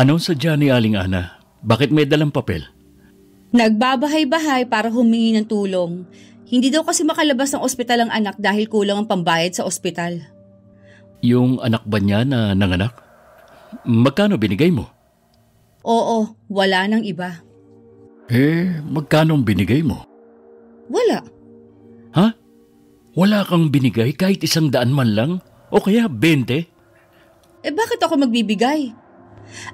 Anong sadya ni Aling Ana? Bakit may dalang papel? Nagbabahay-bahay para humingi ng tulong. Hindi daw kasi makalabas ng ospital ang anak dahil kulang ang pambayad sa ospital. Yung anak ba niya na nanganak? Magkano binigay mo? Oo, wala nang iba. Magkano binigay mo? Wala. Ha? Wala kang binigay kahit 100 man lang? O kaya 20? Bakit ako magbibigay?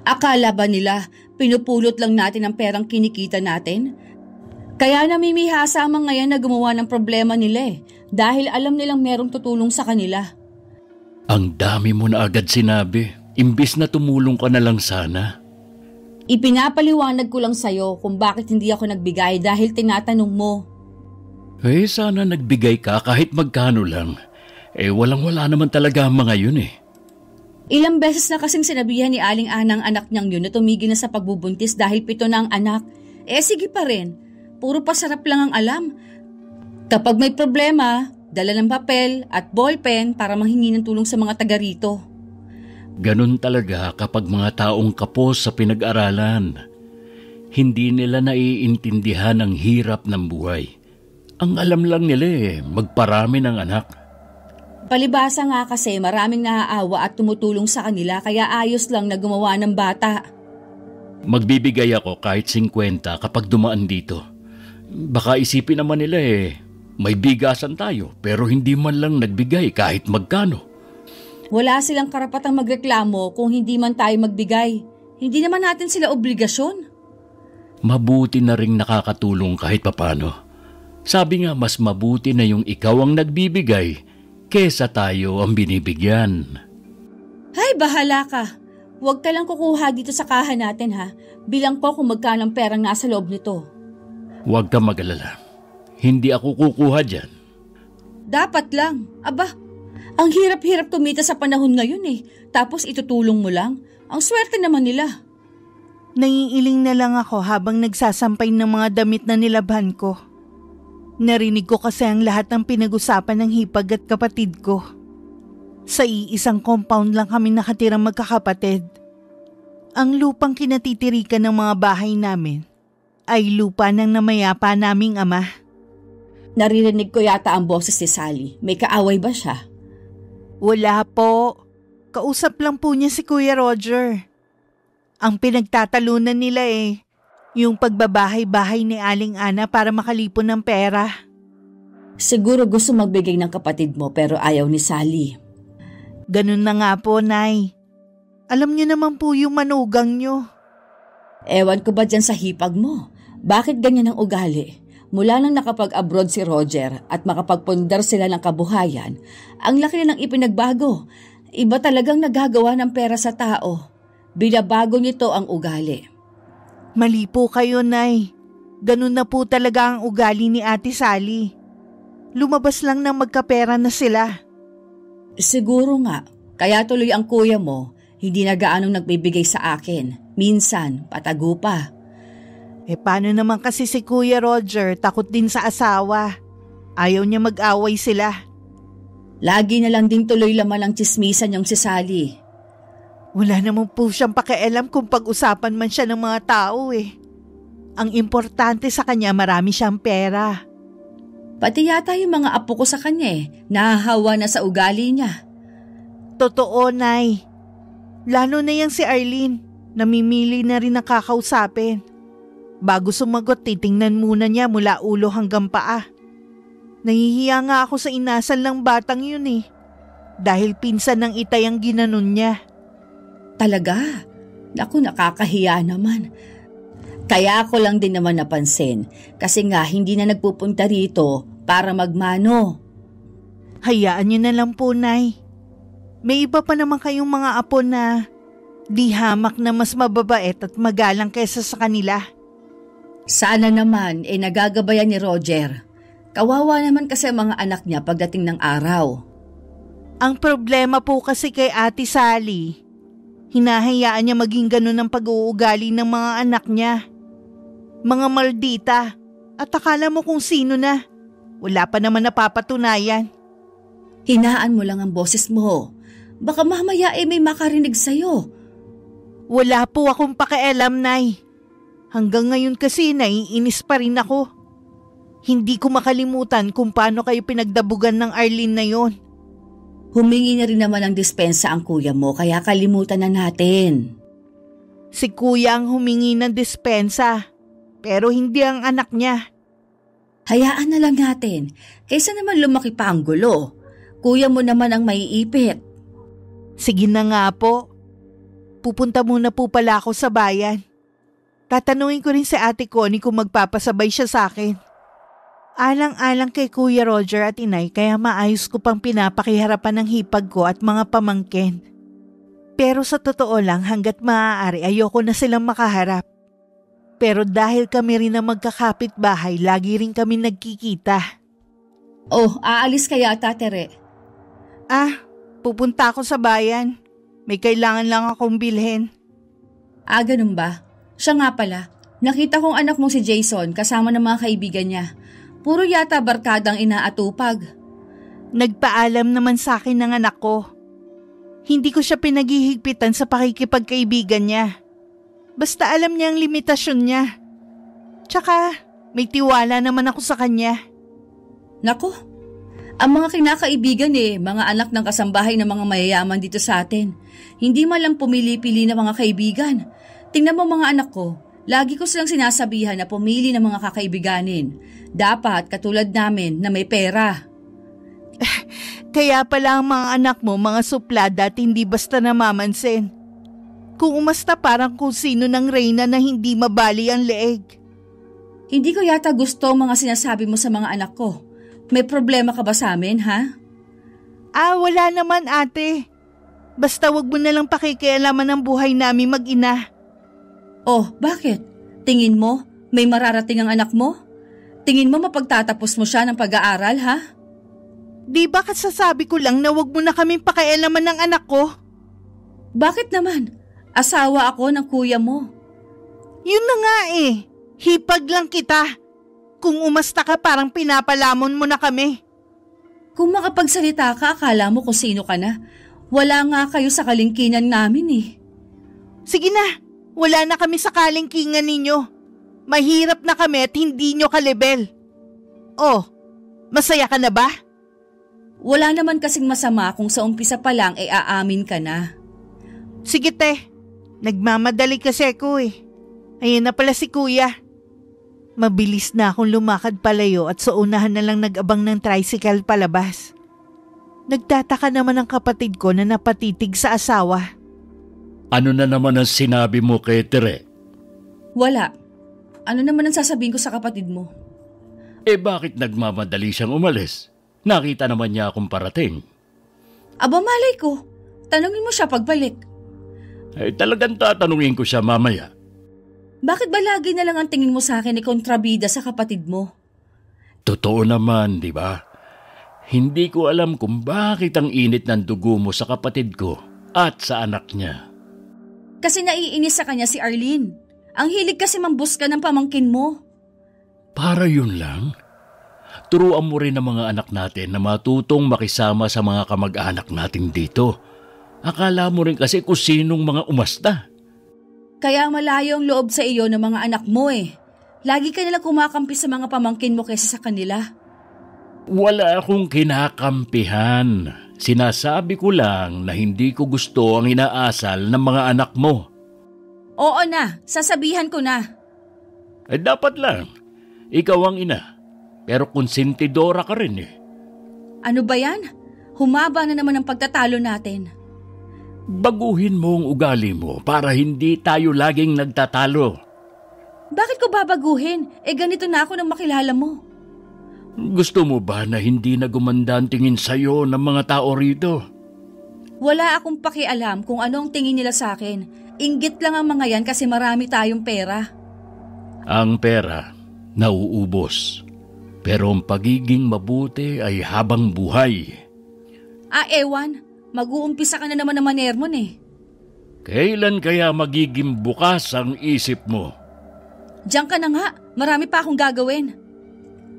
Akala ba nila pinupulot lang natin ang perang kinikita natin? Kaya namimihasa ang mga yan na gumawa ng problema nila dahil alam nilang merong tutulong sa kanila. Ang dami mo na agad sinabi. Imbis na tumulong ka na lang sana. Ipinapaliwanag ko lang sa'yo kung bakit hindi ako nagbigay dahil tinatanong mo. Sana nagbigay ka kahit magkano lang. Walang-wala naman talaga ang mga yun . Ilang beses na kasing sinabihan ni Aling Ana ang anak niyang yun na tumigil na sa pagbubuntis dahil 7 na ang anak. Sige pa rin. Puro pasarap lang ang alam. Kapag may problema, dala ng papel at ballpen para manghingi ng tulong sa mga taga rito. Ganun talaga kapag mga taong kapos sa pinag-aralan. Hindi nila naiintindihan ang hirap ng buhay. Ang alam lang nila magparami ng anak. Palibasa nga kasi maraming naaawa at tumutulong sa kanila kaya ayos lang na gumawa ng bata. Magbibigay ako kahit 50 kapag dumaan dito. Baka isipin naman nila may bigasan tayo pero hindi man lang nagbigay kahit magkano. Wala silang karapatang magreklamo kung hindi man tayo magbigay. Hindi naman natin sila obligasyon. Mabuti na ring nakakatulong kahit papano. Sabi nga mas mabuti na yung ikaw ang nagbibigay kesa tayo ang binibigyan. Hay, bahala ka. Huwag ka lang kukuha dito sa kaha natin ha. Bilang ko kung magkano ang perang nasa loob nito. Huwag ka mag-alala. Hindi ako kukuha dyan. Dapat lang. Aba, ang hirap-hirap kumita sa panahon ngayon Tapos itutulong mo lang. Ang swerte naman nila. Naiiling na lang ako habang nagsasampay ng mga damit na nilabhan ko. Narinig ko kasi ang lahat ng pinag-usapan ng hipag at kapatid ko. Sa iisang compound lang kami nakatirang magkakapatid. Ang lupang kinatitirikan ng mga bahay namin ay lupa ng namayapa naming ama. Naririnig ko yata ang boses ni Sally. May kaaway ba siya? Wala po. Kausap lang po niya si Kuya Roger. Ang pinagtatalunan nila yung pagbabahay-bahay ni Aling Ana para makalipon ng pera. Siguro gusto magbigay ng kapatid mo pero ayaw ni Sally. Ganun na nga po, Nay. Alam niyo naman po yung manugang niyo. Ewan ko ba dyan sa hipag mo? Bakit ganyan ang ugali? Mula nang nakapag-abroad si Roger at makapagpundar sila ng kabuhayan, ang laki na ng ipinagbago. Iba talagang nagagawa ng pera sa tao. Binabago nito ang ugali. Mali po kayo, Nay. Ganun na po talaga ang ugali ni Ate Sally. Lumabas lang ng magkapera na sila. Siguro nga, kaya tuloy ang kuya mo, hindi na gaanong nagbibigay sa akin. Minsan, patago pa. Paano naman kasi si Kuya Roger, takot din sa asawa. Ayaw niya mag-away sila. Lagi na lang din tuloy laman ang tsismisan niyang si Sally. Wala naman po siyang pakialam kung pag-usapan man siya ng mga tao Ang importante sa kanya marami siyang pera. Pati yata yung mga apo ko sa kanya nahahawa na sa ugali niya. Totoo, Nay. Lalo na yang si Arlene, namimili na rin ang kakausapin. Bago sumagot, titingnan muna niya mula ulo hanggang paa. Nahihiya nga ako sa inasal ng batang yun dahil pinsan ng itay ang ginanon niya. Talaga? Naku, nakakahiya naman. Kaya ako lang din naman napansin kasi nga hindi na nagpupunta rito para magmano. Hayaan niyo na lang po, Nay. May iba pa naman kayong mga apo na di hamak na mas mababait at magalang kaysa sa kanila. Sana naman nagagabayan ni Roger. Kawawa naman kasi ang mga anak niya pagdating ng araw. Ang problema po kasi kay Ate Sally, hinahayaan niya maging ganun ang pag-uugali ng mga anak niya. Mga maldita, at akala mo kung sino na. Wala pa naman napapatunayan. Hinaan mo lang ang boses mo. Baka mamaya may makarinig sa'yo. Wala po akong pakialam, Nay. Hanggang ngayon kasi naiinis pa rin ako. Hindi ko makalimutan kung paano kayo pinagdabugan ng Arlene na yon. Humingi na rin naman ng dispensa ang kuya mo kaya kalimutan na natin. Si kuya ang humingi ng dispensa, pero hindi ang anak niya. Hayaan na lang natin, kaysa naman lumaki pa ang gulo. Kuya mo naman ang maiipit. Sige na nga po. Pupunta muna po pala ako sa bayan. Tatanungin ko rin si Ate Connie kung magpapasabay siya sa akin. Alang-alang kay Kuya Roger at Inay kaya maayos ko pang pinapakiharapan ng hipag ko at mga pamangkin. Pero sa totoo lang hanggat maaari ayoko na silang makaharap. Pero dahil kami rin ang magkakapit-bahay, lagi rin kami nagkikita. Oh, aalis kaya ata, Tere? Pupunta ako sa bayan. May kailangan lang akong bilhin. Ganun ba? Siya nga pala. Nakita kong anak mong si Jason kasama ng mga kaibigan niya. Puro yata barkadang inaatupag. Nagpaalam naman sa akin ng anak ko. Hindi ko siya pinaghihigpitan sa pakikipagkaibigan niya. Basta alam niya ang limitasyon niya. Tsaka may tiwala naman ako sa kanya. Nako, ang mga kinakaibigan mga anak ng kasambahay ng mga mayayaman dito sa atin. Hindi man lang pumili-pili na mga kaibigan. Tingnan mo mga anak ko, lagi ko silang sinasabihan na pumili ng mga kakaibiganin. Dapat katulad namin na may pera. Kaya pala ang mga anak mo mga suplada at hindi basta namamansin. Kung umasta parang kung sino ng reyna na hindi mabali ang leeg. Hindi ko yata gusto ang mga sinasabi mo sa mga anak ko. May problema ka ba sa amin, ha? Wala naman ate. Basta wag mo na lang pakikialaman ang buhay namin mag-ina. Oh, bakit? Tingin mo, may mararating ang anak mo? Tingin mo mapagtatapos mo siya ng pag-aaral, ha? Di ba kasasabi ko lang na wag mo na kaming pakialaman ng anak ko? Bakit naman? Asawa ako ng kuya mo. Yun na nga Hipag lang kita. Kung umasta ka parang pinapalamon mo na kami. Kung makapagsalita ka, akala mo kung sino ka na. Wala nga kayo sa kalingkingan namin Sige na, wala na kami sa kalingkingan ninyo. Mahirap na kami at hindi nyo kalibel. Oh, masaya ka na ba? Wala naman kasing masama kung sa umpisa pa lang aamin ka na. Sige te, nagmamadali kasi ako Ayan na pala si kuya. Mabilis na akong lumakad palayo at sa unahan na lang nag-abang ng tricycle palabas. Nagtataka naman ang kapatid ko na napatitig sa asawa. Ano na naman ang sinabi mo kay Tere? Wala. Ano naman ang sasabihin ko sa kapatid mo? Bakit nagmamadali siyang umalis? Nakita naman niya akong parating. Aba malay ko. Tanungin mo siya pagbalik. Talagang tatanungin ko siya mamaya. Bakit ba lagi na lang ang tingin mo sa akin kontrabida sa kapatid mo? Totoo naman, di ba? Hindi ko alam kung bakit ang init ng dugo mo sa kapatid ko at sa anak niya. Kasi naiinis sa kanya si Arlene. Ang hilig kasi mambuska ng pamangkin mo. Para yun lang? Turuan mo rin ang mga anak natin na matutong makisama sa mga kamag-anak natin dito. Akala mo rin kasi kung sinong mga umasta. Kaya malayo ang loob sa iyo ng mga anak mo Lagi ka nilang kumakampi sa mga pamangkin mo kaysa sa kanila. Wala akong kinakampihan. Sinasabi ko lang na hindi ko gusto ang inaasal ng mga anak mo. Oo na, sasabihan ko na. Dapat lang. Ikaw ang ina. Pero konsentidora ka rin Ano ba yan? Humaba na naman ang pagtatalo natin. Baguhin mo ang ugali mo para hindi tayo laging nagtatalo. Bakit ko babaguhin? Ganito na ako nang makilala mo. Gusto mo ba na hindi na gumanda ang tingin sa'yo ng mga tao rito? Wala akong pakialam kung ano ang tingin nila sa akin. Inggit lang ang mga yan kasi marami tayong pera. Ang pera, nauubos. Pero ang pagiging mabuti ay habang buhay. Ewan. Mag-uumpisa ka na naman ng manermon Kailan kaya magiging bukas ang isip mo? Diyan ka na nga. Marami pa akong gagawin.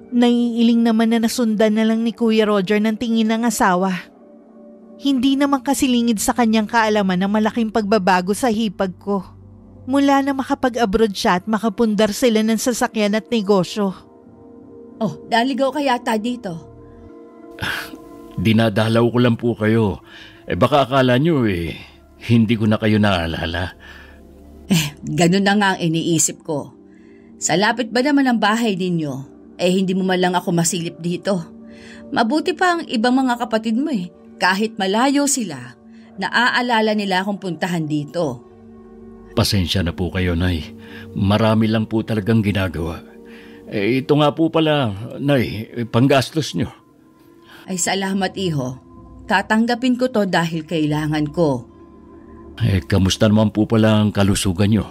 Naiiling naman na nasundan na lang ni Kuya Roger ng tingin ng asawa. Hindi naman kasi lingid sa kanyang kaalaman na malaking pagbabago sa hipag ko. Mula na makapag-abroad siya at makapundar sila ng sasakyan at negosyo. Oh, naligaw ka yata dito. Dinadalaw ko lang po kayo. Baka akala nyo hindi ko na kayo naalala. Ganun na nga ang iniisip ko. Sa lapit ba naman ang bahay ninyo, hindi mo man lang ako masilip dito. Mabuti pa ang ibang mga kapatid mo Kahit malayo sila, naaalala nila akong puntahan dito. Pasensya na po kayo, Nay. Marami lang po talagang ginagawa. Ito nga po pala, Nay, panggastos nyo. Ay salamat, iho. Tatanggapin ko to dahil kailangan ko. Kamusta naman po pala ang kalusugan nyo?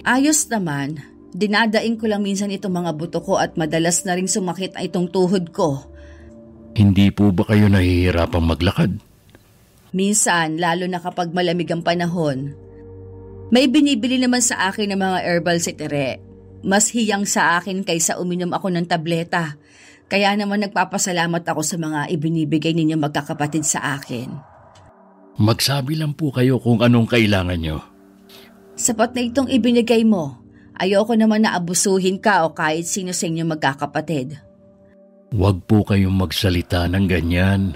Ayos naman. Dinadaing ko lang minsan itong mga buto ko at madalas na ring sumakit itong tuhod ko. Hindi po ba kayo nahihirapang maglakad? Minsan, lalo na kapag malamig ang panahon. May binibili naman sa akin ng mga herbal si Tere. Mas hiyang sa akin kaysa uminom ako ng tableta. Kaya naman nagpapasalamat ako sa mga ibinibigay ninyo magkakapatid sa akin. Magsabi lang po kayo kung anong kailangan nyo. Sapat na itong ibinigay mo. Ayoko naman na abusuhin ka o kahit sino sa inyo magkakapatid. Huwag po kayong magsalita ng ganyan.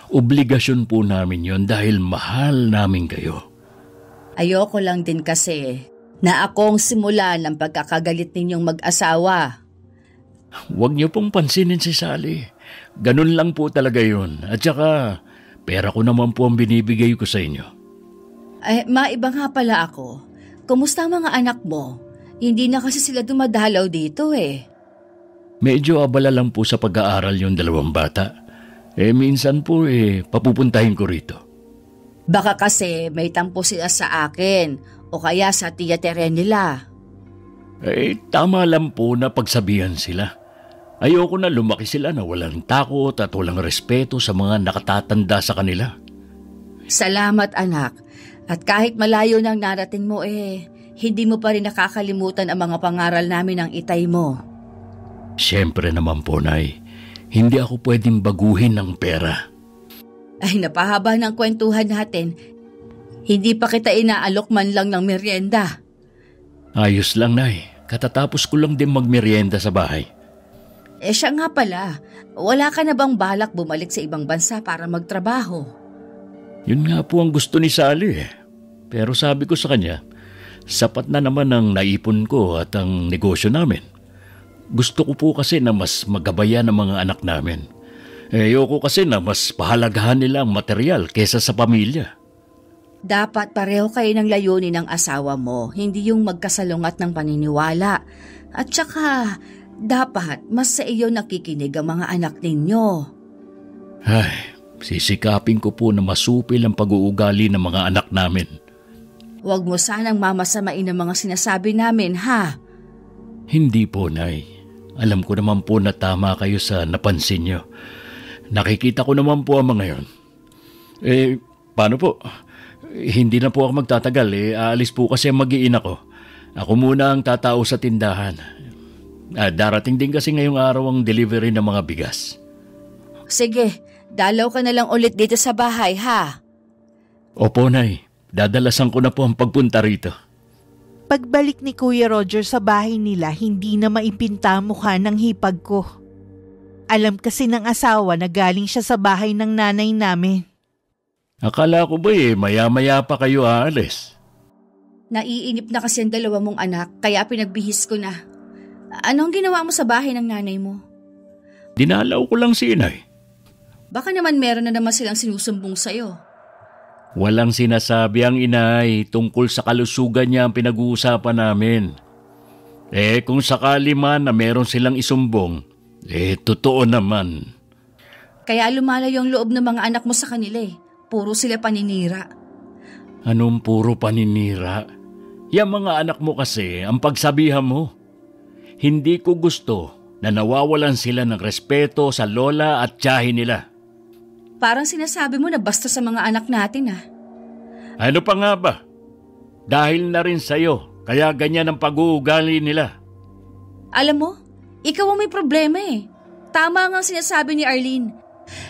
Obligasyon po namin yon dahil mahal namin kayo. Ayoko lang din kasi na akong simulan ng pagkakagalit ninyong mag-asawa. Huwag niyo pong pansinin si Sally. Ganun lang po talaga yun. At saka, pera ko naman po ang binibigay ko sa inyo. Maiba nga pala ako. Kumusta ang mga anak mo? Hindi na kasi sila dumadalaw dito Medyo abala lang po sa pag-aaral yung dalawang bata. Minsan po papupuntahin ko rito. Baka kasi may tampo sila sa akin o kaya sa tiya Tere nila. Tama lang po na pagsabihan sila. Ayoko na lumaki sila na walang takot at walang respeto sa mga nakatatanda sa kanila. Salamat anak. At kahit malayo nang narating mo hindi mo pa rin nakakalimutan ang mga pangaral namin ng itay mo. Siyempre naman po, Nay. Hindi ako pwedeng baguhin ng pera. Ay, napahaba ng kwentuhan natin. Hindi pa kita inaalok man lang ng merienda. Ayos lang, Nay. Katatapos ko lang din magmerienda sa bahay. Siya nga pala. Wala ka na bang balak bumalik sa ibang bansa para magtrabaho? Yun nga po ang gusto ni Sally Pero sabi ko sa kanya, sapat na naman ang naipon ko at ang negosyo namin. Gusto ko po kasi na mas magabayan ang mga anak namin. Ayoko kasi na mas pahalagahan nila ang material kesa sa pamilya. Dapat pareho kayo ng layunin ng asawa mo, hindi yung magkasalungat ng paniniwala. At saka, dapat mas sa iyo nakikinig ang mga anak ninyo. Sisikapin ko po na masupil ang pag-uugali ng mga anak namin. Huwag mo sanang mamasamain ang mga sinasabi namin, ha? Hindi po, Nay. Alam ko naman po na tama kayo sa napansin nyo. Nakikita ko naman po ang mga yon. Paano po? Hindi na po ako magtatagal. Aalis po kasi ang mag-iina ko. Ako muna ang tatao sa tindahan. Darating din kasi ngayong araw ang delivery ng mga bigas. Sige, dalaw ka na lang ulit dito sa bahay, ha? Opo, Nay. Dadalasan ko na po ang pagpunta rito. Pagbalik ni Kuya Roger sa bahay nila, hindi na maipinta mukha ng hipag ko. Alam kasi ng asawa na galing siya sa bahay ng nanay namin. Akala ko ba maya-maya pa kayo aalis? Naiinip na kasi ang dalawa mong anak, kaya pinagbihis ko na. Anong ginawa mo sa bahay ng nanay mo? Dinalaw ko lang si Inay. Baka naman meron na naman silang sinusumbong sa'yo. Walang sinasabi ang inay tungkol sa kalusugan niya ang pinag-uusapan namin. Kung sakali man na meron silang isumbong, totoo naman. Kaya lumalayo ang loob ng mga anak mo sa kanila Puro sila paninira. Anong puro paninira? Yang mga anak mo kasi ang pagsabihan mo. Hindi ko gusto na nawawalan sila ng respeto sa lola at tiyahin nila. Parang sinasabi mo na basta sa mga anak natin Ano pa nga ba? Dahil na rin sa'yo, kaya ganyan ang pag-uugali nila. Alam mo, ikaw ang may problema Tama nga sinasabi ni Arlene.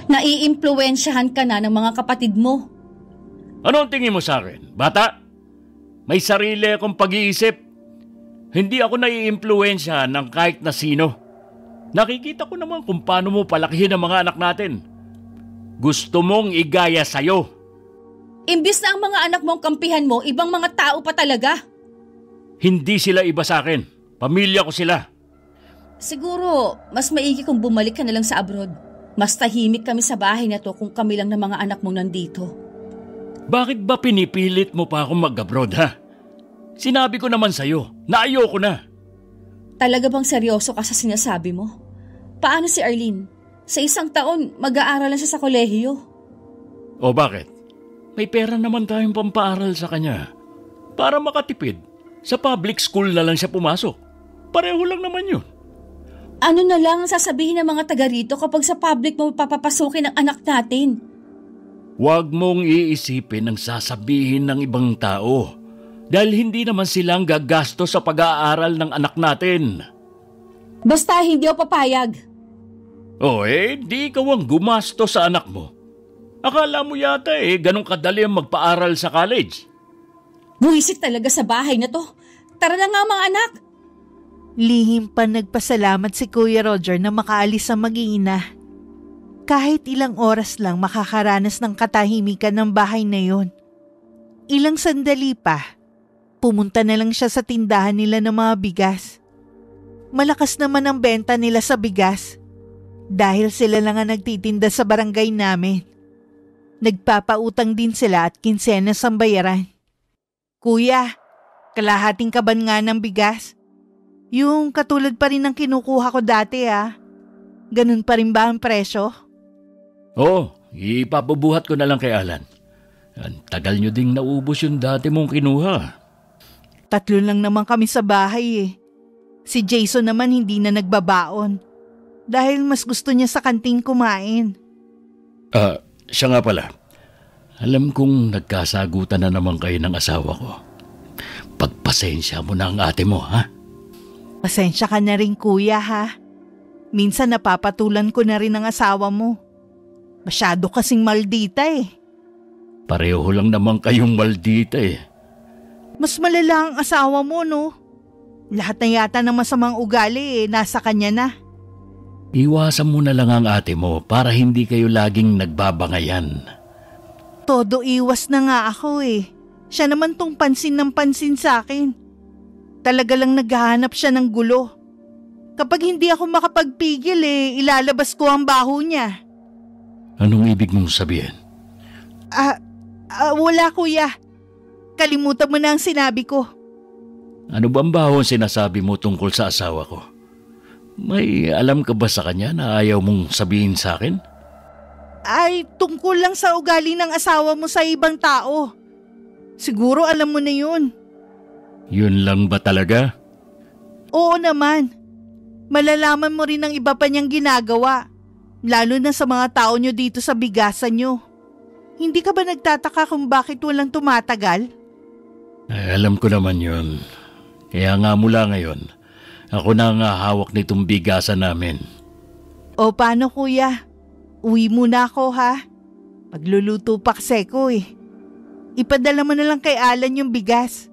Naiimpluwensyahan ka na ng mga kapatid mo. Ano ang tingin mo sa akin, bata? May sarili akong pag-iisip. Hindi ako naiimpluwensyahan ng kahit na sino. Nakikita ko naman kung paano mo palakihin ang mga anak natin. Gusto mong igaya sa'yo. Imbis na ang mga anak mong kampihan mo, ibang mga tao pa talaga. Hindi sila iba sa akin. Pamilya ko sila. Siguro, mas maigi kung bumalik ka na lang sa abroad. Mas tahimik kami sa bahay na to kung kami lang ng mga anak mong nandito. Bakit ba pinipilit mo pa akong mag-abroad, ha? Sinabi ko naman sa'yo na ayoko na. Talaga bang seryoso ka sa sinasabi mo? Paano si Arlene? Sa isang taon, mag-aaralan siya sa kolehiyo. O bakit? May pera naman tayong pampaaral sa kanya. Para makatipid, sa public school na lang siya pumasok. Pareho lang naman yun. Ano na lang ang sasabihin ng mga taga rito kapag sa public mo papapasukin ang anak natin? Huwag mong iisipin ang sasabihin ng ibang tao dahil hindi naman silang gagasto sa pag-aaral ng anak natin. Basta hindi ako papayag. Di ikaw ang gumasto sa anak mo. Akala mo yata ganun kadali ang magpaaral sa college. Buwisit talaga sa bahay na to. Tara na nga mga anak. Lihim pa nagpasalamat si Kuya Roger na makaalis ang mag-iina. Kahit ilang oras lang makakaranas ng katahimikan ng bahay na yon. Ilang sandali pa, pumunta na lang siya sa tindahan nila ng mga bigas. Malakas naman ang benta nila sa bigas dahil sila lang ang nagtitinda sa barangay namin. Nagpapautang din sila at kinsenas ang bayaran. Kuya, kalahating kaban nga ng bigas. Yung katulad pa rin ng kinukuha ko dati Ganun pa rin ba ang presyo? Ipapabuhat ko na lang kay Alan. Ang tagal nyo ding naubos yung dati mong kinuha. 3 lang naman kami sa bahay Si Jason naman hindi na nagbabaon. Dahil mas gusto niya sa kantin kumain. Siya nga pala. Alam kong nagkasagutan na naman kayo ng asawa ko. Pagpasensya mo na ang ate mo, ha? Pasensya ka na rin kuya Minsan napapatulan ko na rin ang asawa mo. Masyado kasing maldita Pareho lang naman kayong maldita Mas malala ang asawa mo, no? Lahat na yata ng masamang ugali nasa kanya na. Iwasan mo na lang ang ate mo para hindi kayo laging nagbabangayan. Todo iwas na nga ako Siya naman tong pansin ng pansin sa akin. Talaga lang naghahanap siya ng gulo. Kapag hindi ako makapagpigil ilalabas ko ang baho niya. Anong ibig mong sabihin? Wala kuya. Kalimutan mo na ang sinabi ko. Ano ba ang baho ang sinasabi mo tungkol sa asawa ko? May alam ka ba sa kanya na ayaw mong sabihin sa akin? Ay, tungkol lang sa ugali ng asawa mo sa ibang tao. Siguro alam mo na yun. Yun lang ba talaga? Oo naman. Malalaman mo rin ang iba pa niyang ginagawa. Lalo na sa mga tao niyo dito sa bigasan niyo. Hindi ka ba nagtataka kung bakit walang tumatagal? Alam ko naman yun. Kaya nga mula ngayon, ako na ang hawak nitong bigasan namin. O paano kuya? Uwi muna ako Magluluto pa kasi ko Ipadala mo na lang kay Alan yung bigas.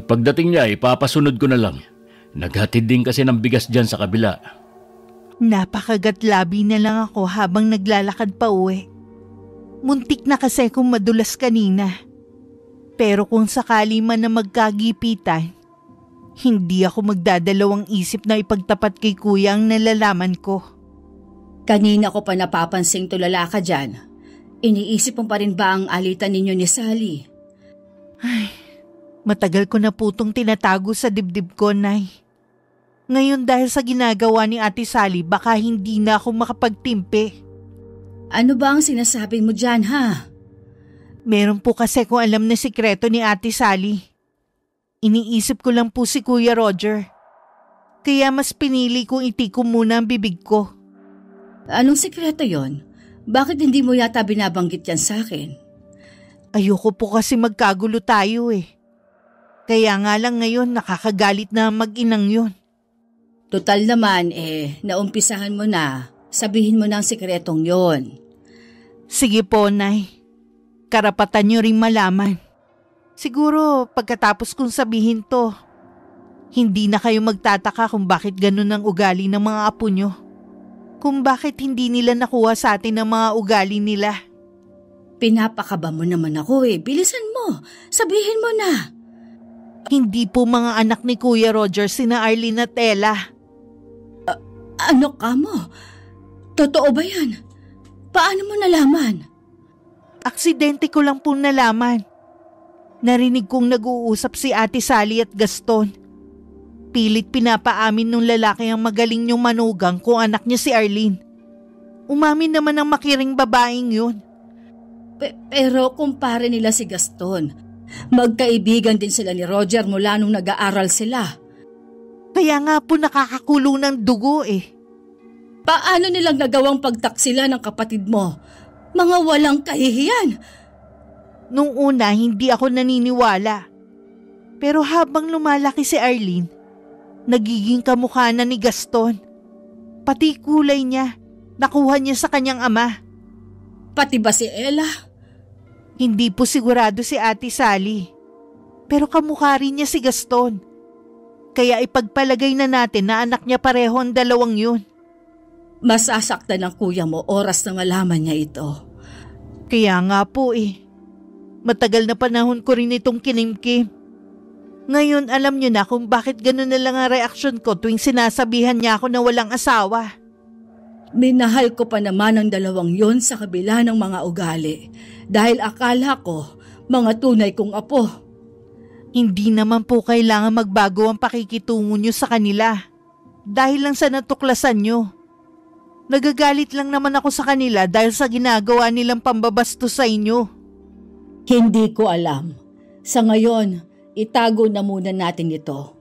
Pagdating niya, ipapasunod ko na lang. Naghatid din kasi ng bigas dyan sa kabila. Napakagatlabi na lang ako habang naglalakad pa uwi. Muntik na kasi kung madulas kanina. Pero kung sakali man na magkagipitan, hindi ako magdadalawang isip na ipagtapat kay kuya ang nalalaman ko. Kanina ko pa napapansing tulala ka dyan. Iniisip mo pa rin ba ang alitan ninyo ni Sally? Ay, matagal ko na po itong tinatago sa dibdib ko, Nay. Ngayon dahil sa ginagawa ni Ate Sally, baka hindi na ako makapagtimpi. Ano ba ang sinasabi mo dyan, Meron po kasi kung alam na sikreto ni Ate Sally. Iniisip ko lang po si Kuya Roger. Kaya mas pinili kong itikom muna ang bibig ko. Anong sikreto yon? Bakit hindi mo yata binabanggit yan sa akin? Ayoko po kasi magkagulo tayo Kaya nga lang ngayon nakakagalit na mag-inang yun. Total naman naumpisahan mo na. Sabihin mo na ang sikretong yon. Sige po, Nay. Karapatan niyo ring malaman. Siguro pagkatapos kong sabihin to, hindi na kayo magtataka kung bakit ganun ang ugali ng mga apo nyo. Kung bakit hindi nila nakuha sa atin ang mga ugali nila. Pinapakaba mo naman ako eh. Bilisan mo. Sabihin mo na. Hindi po mga anak ni Kuya Roger sina Arlene at Ella. Ano ka mo? Totoo ba yan? Paano mo nalaman? Aksidente ko lang pong nalaman. Narinig kong nag-uusap si Ate Sally at Gaston. Pilit pinapaamin nung lalaki ang magaling niyong manugang kung anak niya si Arlene. Umamin naman ang makiring babaeng yun. Pero kumpare nila si Gaston. Magkaibigan din sila ni Roger mula nung nag-aaral sila. Kaya nga po nakakakulo ng dugo eh. Paano nilang nagawang pagtaksila ng kapatid mo? Mga walang kahihiyan. Nung una hindi ako naniniwala. Pero habang lumalaki si Arlene, nagiging kamukha na ni Gaston. Pati kulay niya, nakuha niya sa kanyang ama. Pati ba si Ella? Hindi po sigurado si Ate Sally. Pero kamukha rin niya si Gaston. Kaya ipagpalagay na natin na anak niya pareho ang dalawang yun. Masasaktan ng kuya mo oras na malaman niya ito. Kaya nga po eh. Matagal na panahon ko rin itong kinimkim. Ngayon alam niyo na kung bakit gano'n na lang ang reaksyon ko tuwing sinasabihan niya ako na walang asawa. Minahal ko pa naman ang dalawang yon sa kabila ng mga ugali. Dahil akala ko, mga tunay kong apo. Hindi naman po kailangan magbago ang pakikitungo niyo sa kanila. Dahil lang sa natuklasan niyo. Nagagalit lang naman ako sa kanila dahil sa ginagawa nilang pambabastos sa inyo. Hindi ko alam. Sa ngayon, itago na muna natin ito.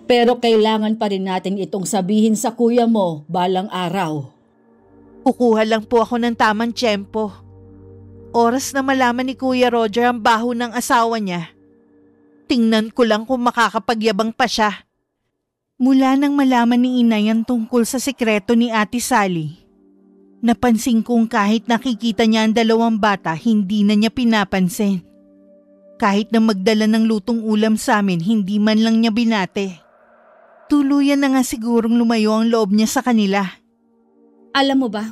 Pero kailangan pa rin natin itong sabihin sa kuya mo balang araw. Kukuha lang po ako ng tamang tiyempo. Oras na malaman ni Kuya Roger ang baho ng asawa niya. Tingnan ko lang kung makakapagyabang pa siya. Mula nang malaman ni Inay ang tungkol sa sikreto ni Ate Sally, napansin kong kahit nakikita niya ang dalawang bata, hindi na niya pinapansin. Kahit na magdala ng lutong ulam sa amin, hindi man lang niya binate. Tuluyan na nga sigurong lumayo ang loob niya sa kanila. Alam mo ba,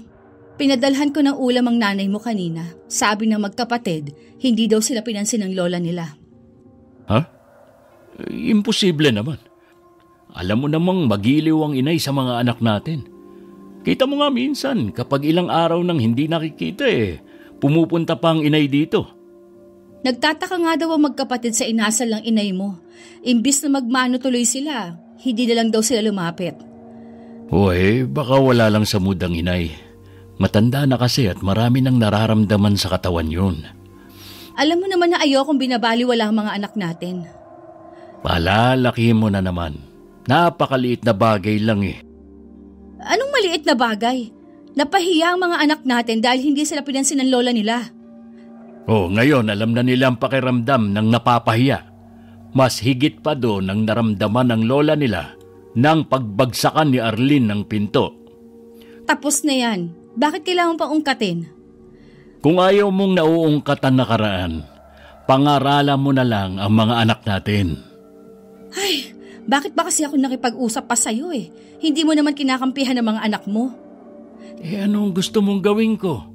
pinadalhan ko ng ulam ang nanay mo kanina. Sabi ng magkapatid, hindi daw sila pinansin ng lola nila. Ha? Imposible naman. Alam mo namang magiliw ang inay sa mga anak natin. Kita mo nga minsan, kapag ilang araw nang hindi nakikita pumupunta pa ang inay dito. Nagtataka nga daw ang magkapatid sa inasal ng inay mo. Imbis na magmano tuloy sila, hindi na lang daw sila lumapit. Baka wala lang sa mood ang inay. Matanda na kasi at marami nang nararamdaman sa katawan yun. Alam mo naman na ayokong binabaliwala ang mga anak natin. Palalaki mo na naman. Napakaliit na bagay lang Anong maliit na bagay? Napahiya ang mga anak natin dahil hindi sila pinansin ng lola nila. Ngayon alam na nila ang pakiramdam ng napapahiya. Mas higit pa doon ang naramdaman ng lola nila ng pagbagsakan ni Arlene ng pinto. Tapos na yan. Bakit kailangan pang ungkatin? Kung ayaw mong nauungkat ang nakaraan, pangaralan mo na lang ang mga anak natin. Ay, bakit ba kasi ako nakipag-usap pa sa'yo Hindi mo naman kinakampihan ng mga anak mo. Anong gusto mong gawin ko?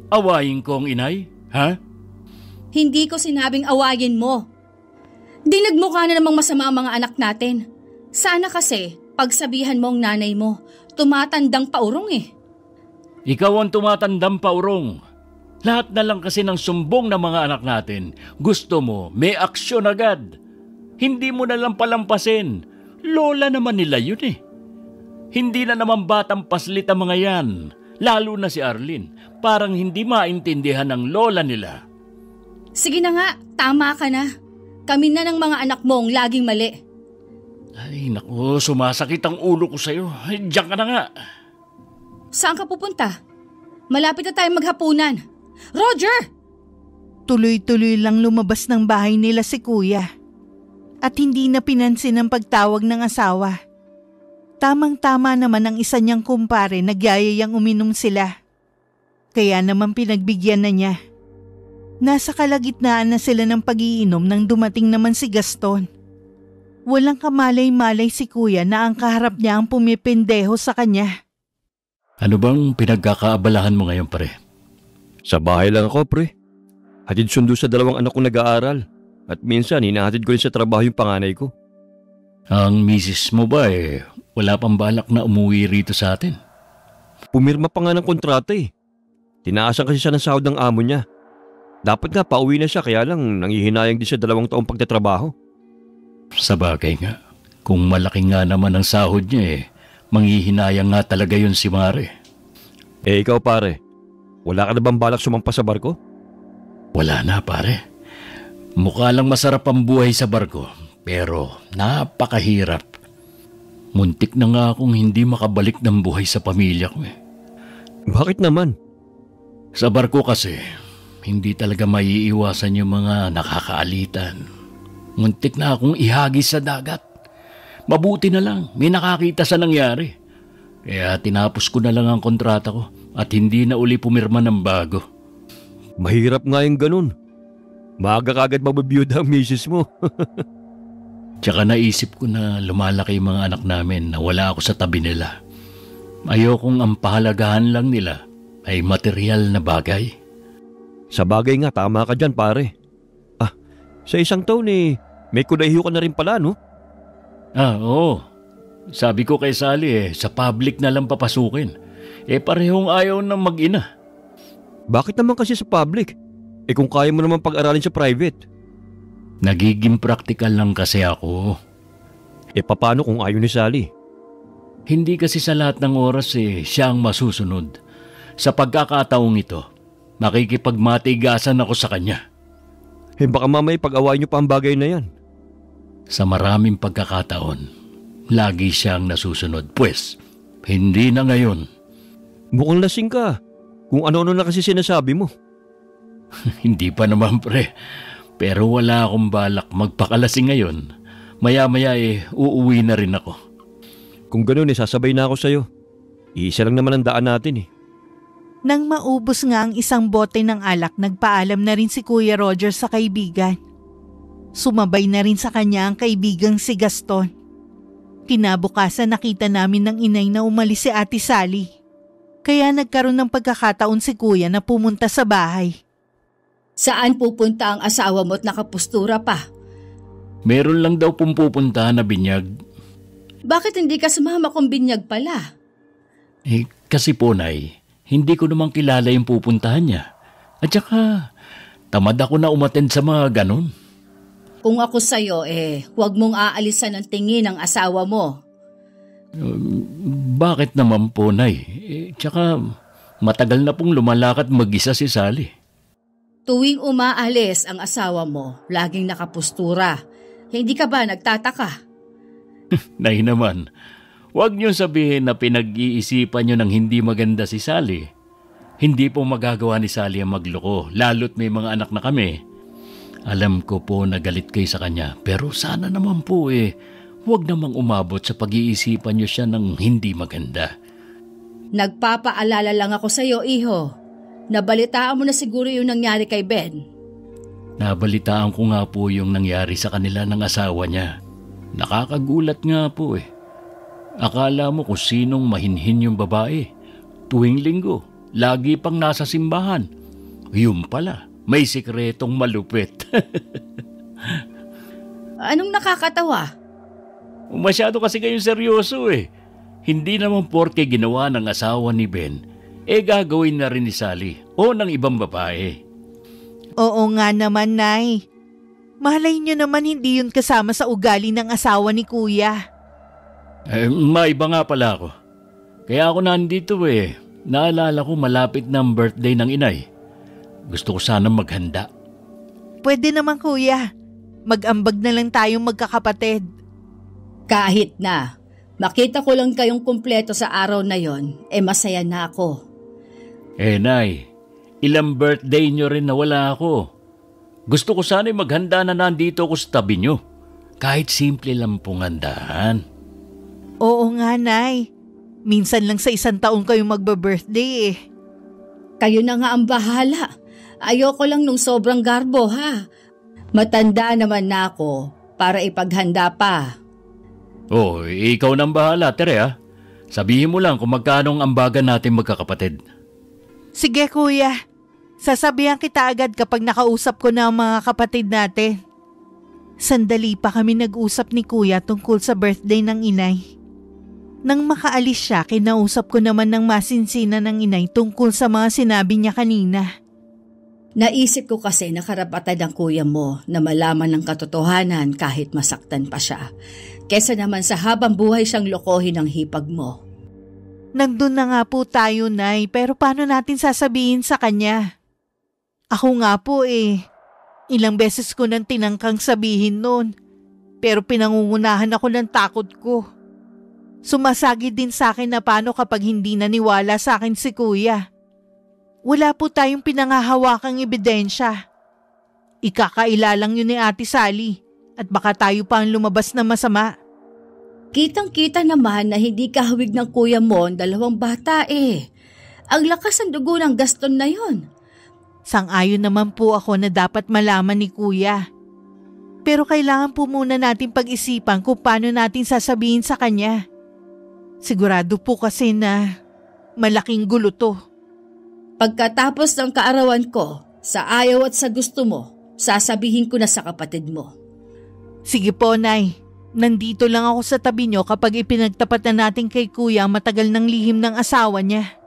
Awayin ko ang inay, ha? Hindi ko sinabing awayin mo. Dinagmukha na namang masama ang mga anak natin. Sana kasi, pagsabihan mo ang nanay mo, tumatandang paurong Ikaw ang tumatandang paurong. Lahat na lang kasi ng sumbong ng mga anak natin. Gusto mo, may aksyon agad. Hindi mo na lang palampasin. Lola naman nila yun Hindi na naman batang paslit ang mga yan. Lalo na si Arlene. Parang hindi maintindihan ng lola nila. Sige na nga, tama ka na. Kami na ng mga anak mo ang laging mali. Ay naku, sumasakit ang ulo ko sa'yo. Diyan ka na nga. Saan ka pupunta? Malapit na tayong maghapunan. Roger! Tuloy-tuloy lang lumabas ng bahay nila si Kuya. At hindi na pinansin ang pagtawag ng asawa. Tamang-tama naman ang isa niyang kumpare, nagyayayang uminom sila. Kaya naman pinagbigyan na niya. Nasa kalagitnaan na sila ng pag-iinom nang dumating naman si Gaston. Walang kamalay-malay si kuya na ang kaharap niya ang pumipendeho sa kanya. Ano bang pinagkakaabalahan mo ngayon, pare? Sa bahay lang ako, pre. Hatid sundo sa 2 anak kong nag-aaral. At minsan, hinahatid ko rin sa trabaho yung panganay ko. Ang misis mo ba wala pang balak na umuwi rito sa atin? Pumirma pa nga ng kontrata eh. Tinaasan kasi siya ng sahod ng amo niya. Dapat nga pauwi na siya, kaya lang nanghihinayang din siya 2 taong pagtatrabaho. Sa bagay nga, kung malaki nga naman ang sahod niya manghihinayang nga talaga yun si Mare. Ikaw pare, wala ka na bang balak sumampa sa barko? Wala na, pare. Mukha lang masarap ang buhay sa barko, pero napakahirap. Muntik na nga akong hindi makabalik ng buhay sa pamilya ko Bakit naman? Sa barko kasi, hindi talaga maiiwasan yung mga nakakaalitan. Muntik na akong ihagis sa dagat. Mabuti na lang, may nakakita sa nangyari. Kaya tinapos ko na lang ang kontrata ko at hindi na uli pumirma ng bago. Mahirap nga yung ganun. Maaga kagad mabibiyuda ang misis mo. Tsaka naisip ko na lumalaki yung mga anak namin na wala ako sa tabi nila. Ayokong ang pahalagahan lang nila ay material na bagay. Sa bagay nga, tama ka dyan pare. Sa isang taon may kunahiyo ka na rin pala, no? Oo. Sabi ko kay Sally sa public na lang papasukin. Parehong ayaw ng mag-ina. Bakit naman kasi sa public? Kung kaya mo naman pag-aralin sa private. Nagiging practical lang kasi ako. Paano kung ayaw ni Sally? Hindi kasi sa lahat ng oras siya ang masusunod. Sa pagkakataong ito, makikipagmatigasan ako sa kanya. Baka mamay pag-awayin niyo pa ang bagay na yan. Sa maraming pagkakataon, lagi siyang nasusunod. Pues, hindi na ngayon. Mukhang lasing ka. Kung ano-ano na kasi sinasabi mo. Hindi pa naman, pre. Pero wala akong balak magpakalasing ngayon. Maya-maya uuwi na rin ako. Kung ganoon sasabay na ako sa'yo. Isa lang naman ang daan natin Nang maubos nga ang isang bote ng alak, nagpaalam na rin si Kuya Roger sa kaibigan. Sumabay na rin sa kanya ang kaibigang si Gaston. Kinabukasan nakita namin ng inay na umalis si Ate Sally. Kaya nagkaroon ng pagkakataon si Kuya na pumunta sa bahay. Saan pupunta ang asawa mo at nakapustura pa? Meron lang daw pong pupuntahan na binyag. Bakit hindi ka sumama kung binyag pala? Kasi po, Nay, hindi ko namang kilala yung pupuntahan niya. At saka, tamad ako na umattend sa mga ganon. Kung ako sa'yo, huwag mong aalisan ang tingin ng asawa mo. Bakit naman po, Nay? Tsaka, matagal na pong lumalakad mag-isa si Sally. Tuwing umaalis ang asawa mo, laging nakapustura. Hindi ka ba nagtataka? Nay naman, huwag niyong sabihin na pinag-iisipan niyo ng hindi maganda si Sally. Hindi po magagawa ni Sally ang magloko, lalo't may mga anak na kami. Alam ko po na galit kayo sa kanya, pero sana naman po huwag namang umabot sa pag-iisipan niyo siya ng hindi maganda. Nagpapaalala lang ako sa iyo, iho. Nabalitaan mo na siguro yung nangyari kay Ben. Nabalitaan ko nga po yung nangyari sa kanila ng asawa niya. Nakakagulat nga po Akala mo kung sinong mahinhin yung babae. Tuwing linggo, lagi pang nasa simbahan. Yun pala, may sikretong malupit. Anong nakakatawa? Masyado kasi kayong seryoso Hindi naman porke ginawa ng asawa ni Ben, gagawin na rin ni Sally o ng ibang babae. Oo nga naman, Nay. Mahalay niyo naman hindi yun kasama sa ugali ng asawa ni Kuya. Maiba nga pala ako. Kaya ako nandito Naalala ko malapit na ang birthday ng inay. Gusto ko sanang maghanda. Pwede naman, Kuya. Mag-ambag na lang tayong magkakapatid. Kahit na. Makita ko lang kayong kumpleto sa araw na yon, masaya na ako. Nay, ilang birthday nyo rin na wala ako. Gusto ko sana'y maghanda na nandito ako sa tabi nyo. Kahit simple lang pong handaan. Oo nga, Nay. Minsan lang sa 1 taon kayo magba-birthday eh. Kayo na nga ang bahala. Ayoko lang nung sobrang garbo, ha? Matanda naman na ako para ipaghanda pa. Oh, ikaw nang bahala, Tere ha. Sabihin mo lang kung magkano ang ambagan natin magkakapatid. Sige kuya, sasabihan kita agad kapag nakausap ko na ang mga kapatid natin. Sandali pa kami nag-usap ni kuya tungkol sa birthday ng inay. Nang makaalis siya, kinausap ko naman ng masinsinan ng inay tungkol sa mga sinabi niya kanina. Naisip ko kasi na karapatan ng kuya mo na malaman ng katotohanan kahit masaktan pa siya, kesa naman sa habang buhay siyang lokohin ng hipag mo. Nandun na nga po tayo, Nay, pero paano natin sasabihin sa kanya? Ako nga po ilang beses ko nang tinangkang sabihin nun, pero pinangungunahan ako ng takot ko. Sumasagi din sa akin na paano kapag hindi naniwala sa akin si kuya. Wala po tayong pinangahawakang ebidensya. Ikakailalang yun ni Ate Sally at baka tayo pa ang lumabas na masama. Kitang-kita naman na hindi kahawig ng kuya mo ang 2 bata Ang lakas ng dugo ng Gaston na yon. Sang-ayon naman po ako na dapat malaman ni kuya. Pero kailangan po muna natin pag-isipan kung paano natin sasabihin sa kanya. Sigurado po kasi na malaking gulo to. Pagkatapos ng kaarawan ko, sa ayaw at sa gusto mo, sasabihin ko na sa kapatid mo. Sige po, Nay. Nandito lang ako sa tabi niyo kapag ipinagtapat na natin kay kuya matagal ng lihim ng asawa niya.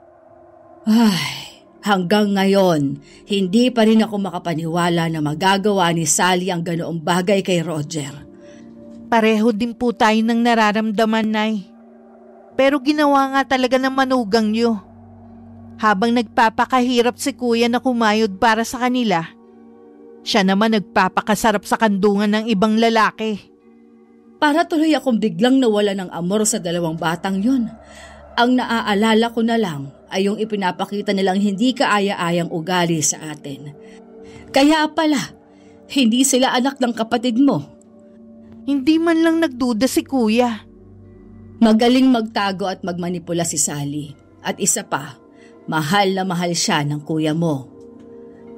Ay, hanggang ngayon, hindi pa rin ako makapaniwala na magagawa ni Sally ang ganoong bagay kay Roger. Pareho din po tayo ng nararamdaman, Nay. Pero ginawa nga talaga ng manugang niyo. Habang nagpapakahirap si kuya na kumayod para sa kanila, siya naman nagpapakasarap sa kandungan ng ibang lalaki. Para tuloy akong biglang nawala ng amor sa 2 batang yun. Ang naaalala ko na lang ay yung ipinapakita nilang hindi kaaya-ayang ugali sa atin. Kaya pala, hindi sila anak ng kapatid mo. Hindi man lang nagduda si kuya. Magaling magtago at magmanipula si Sally. At isa pa, mahal na mahal siya ng kuya mo.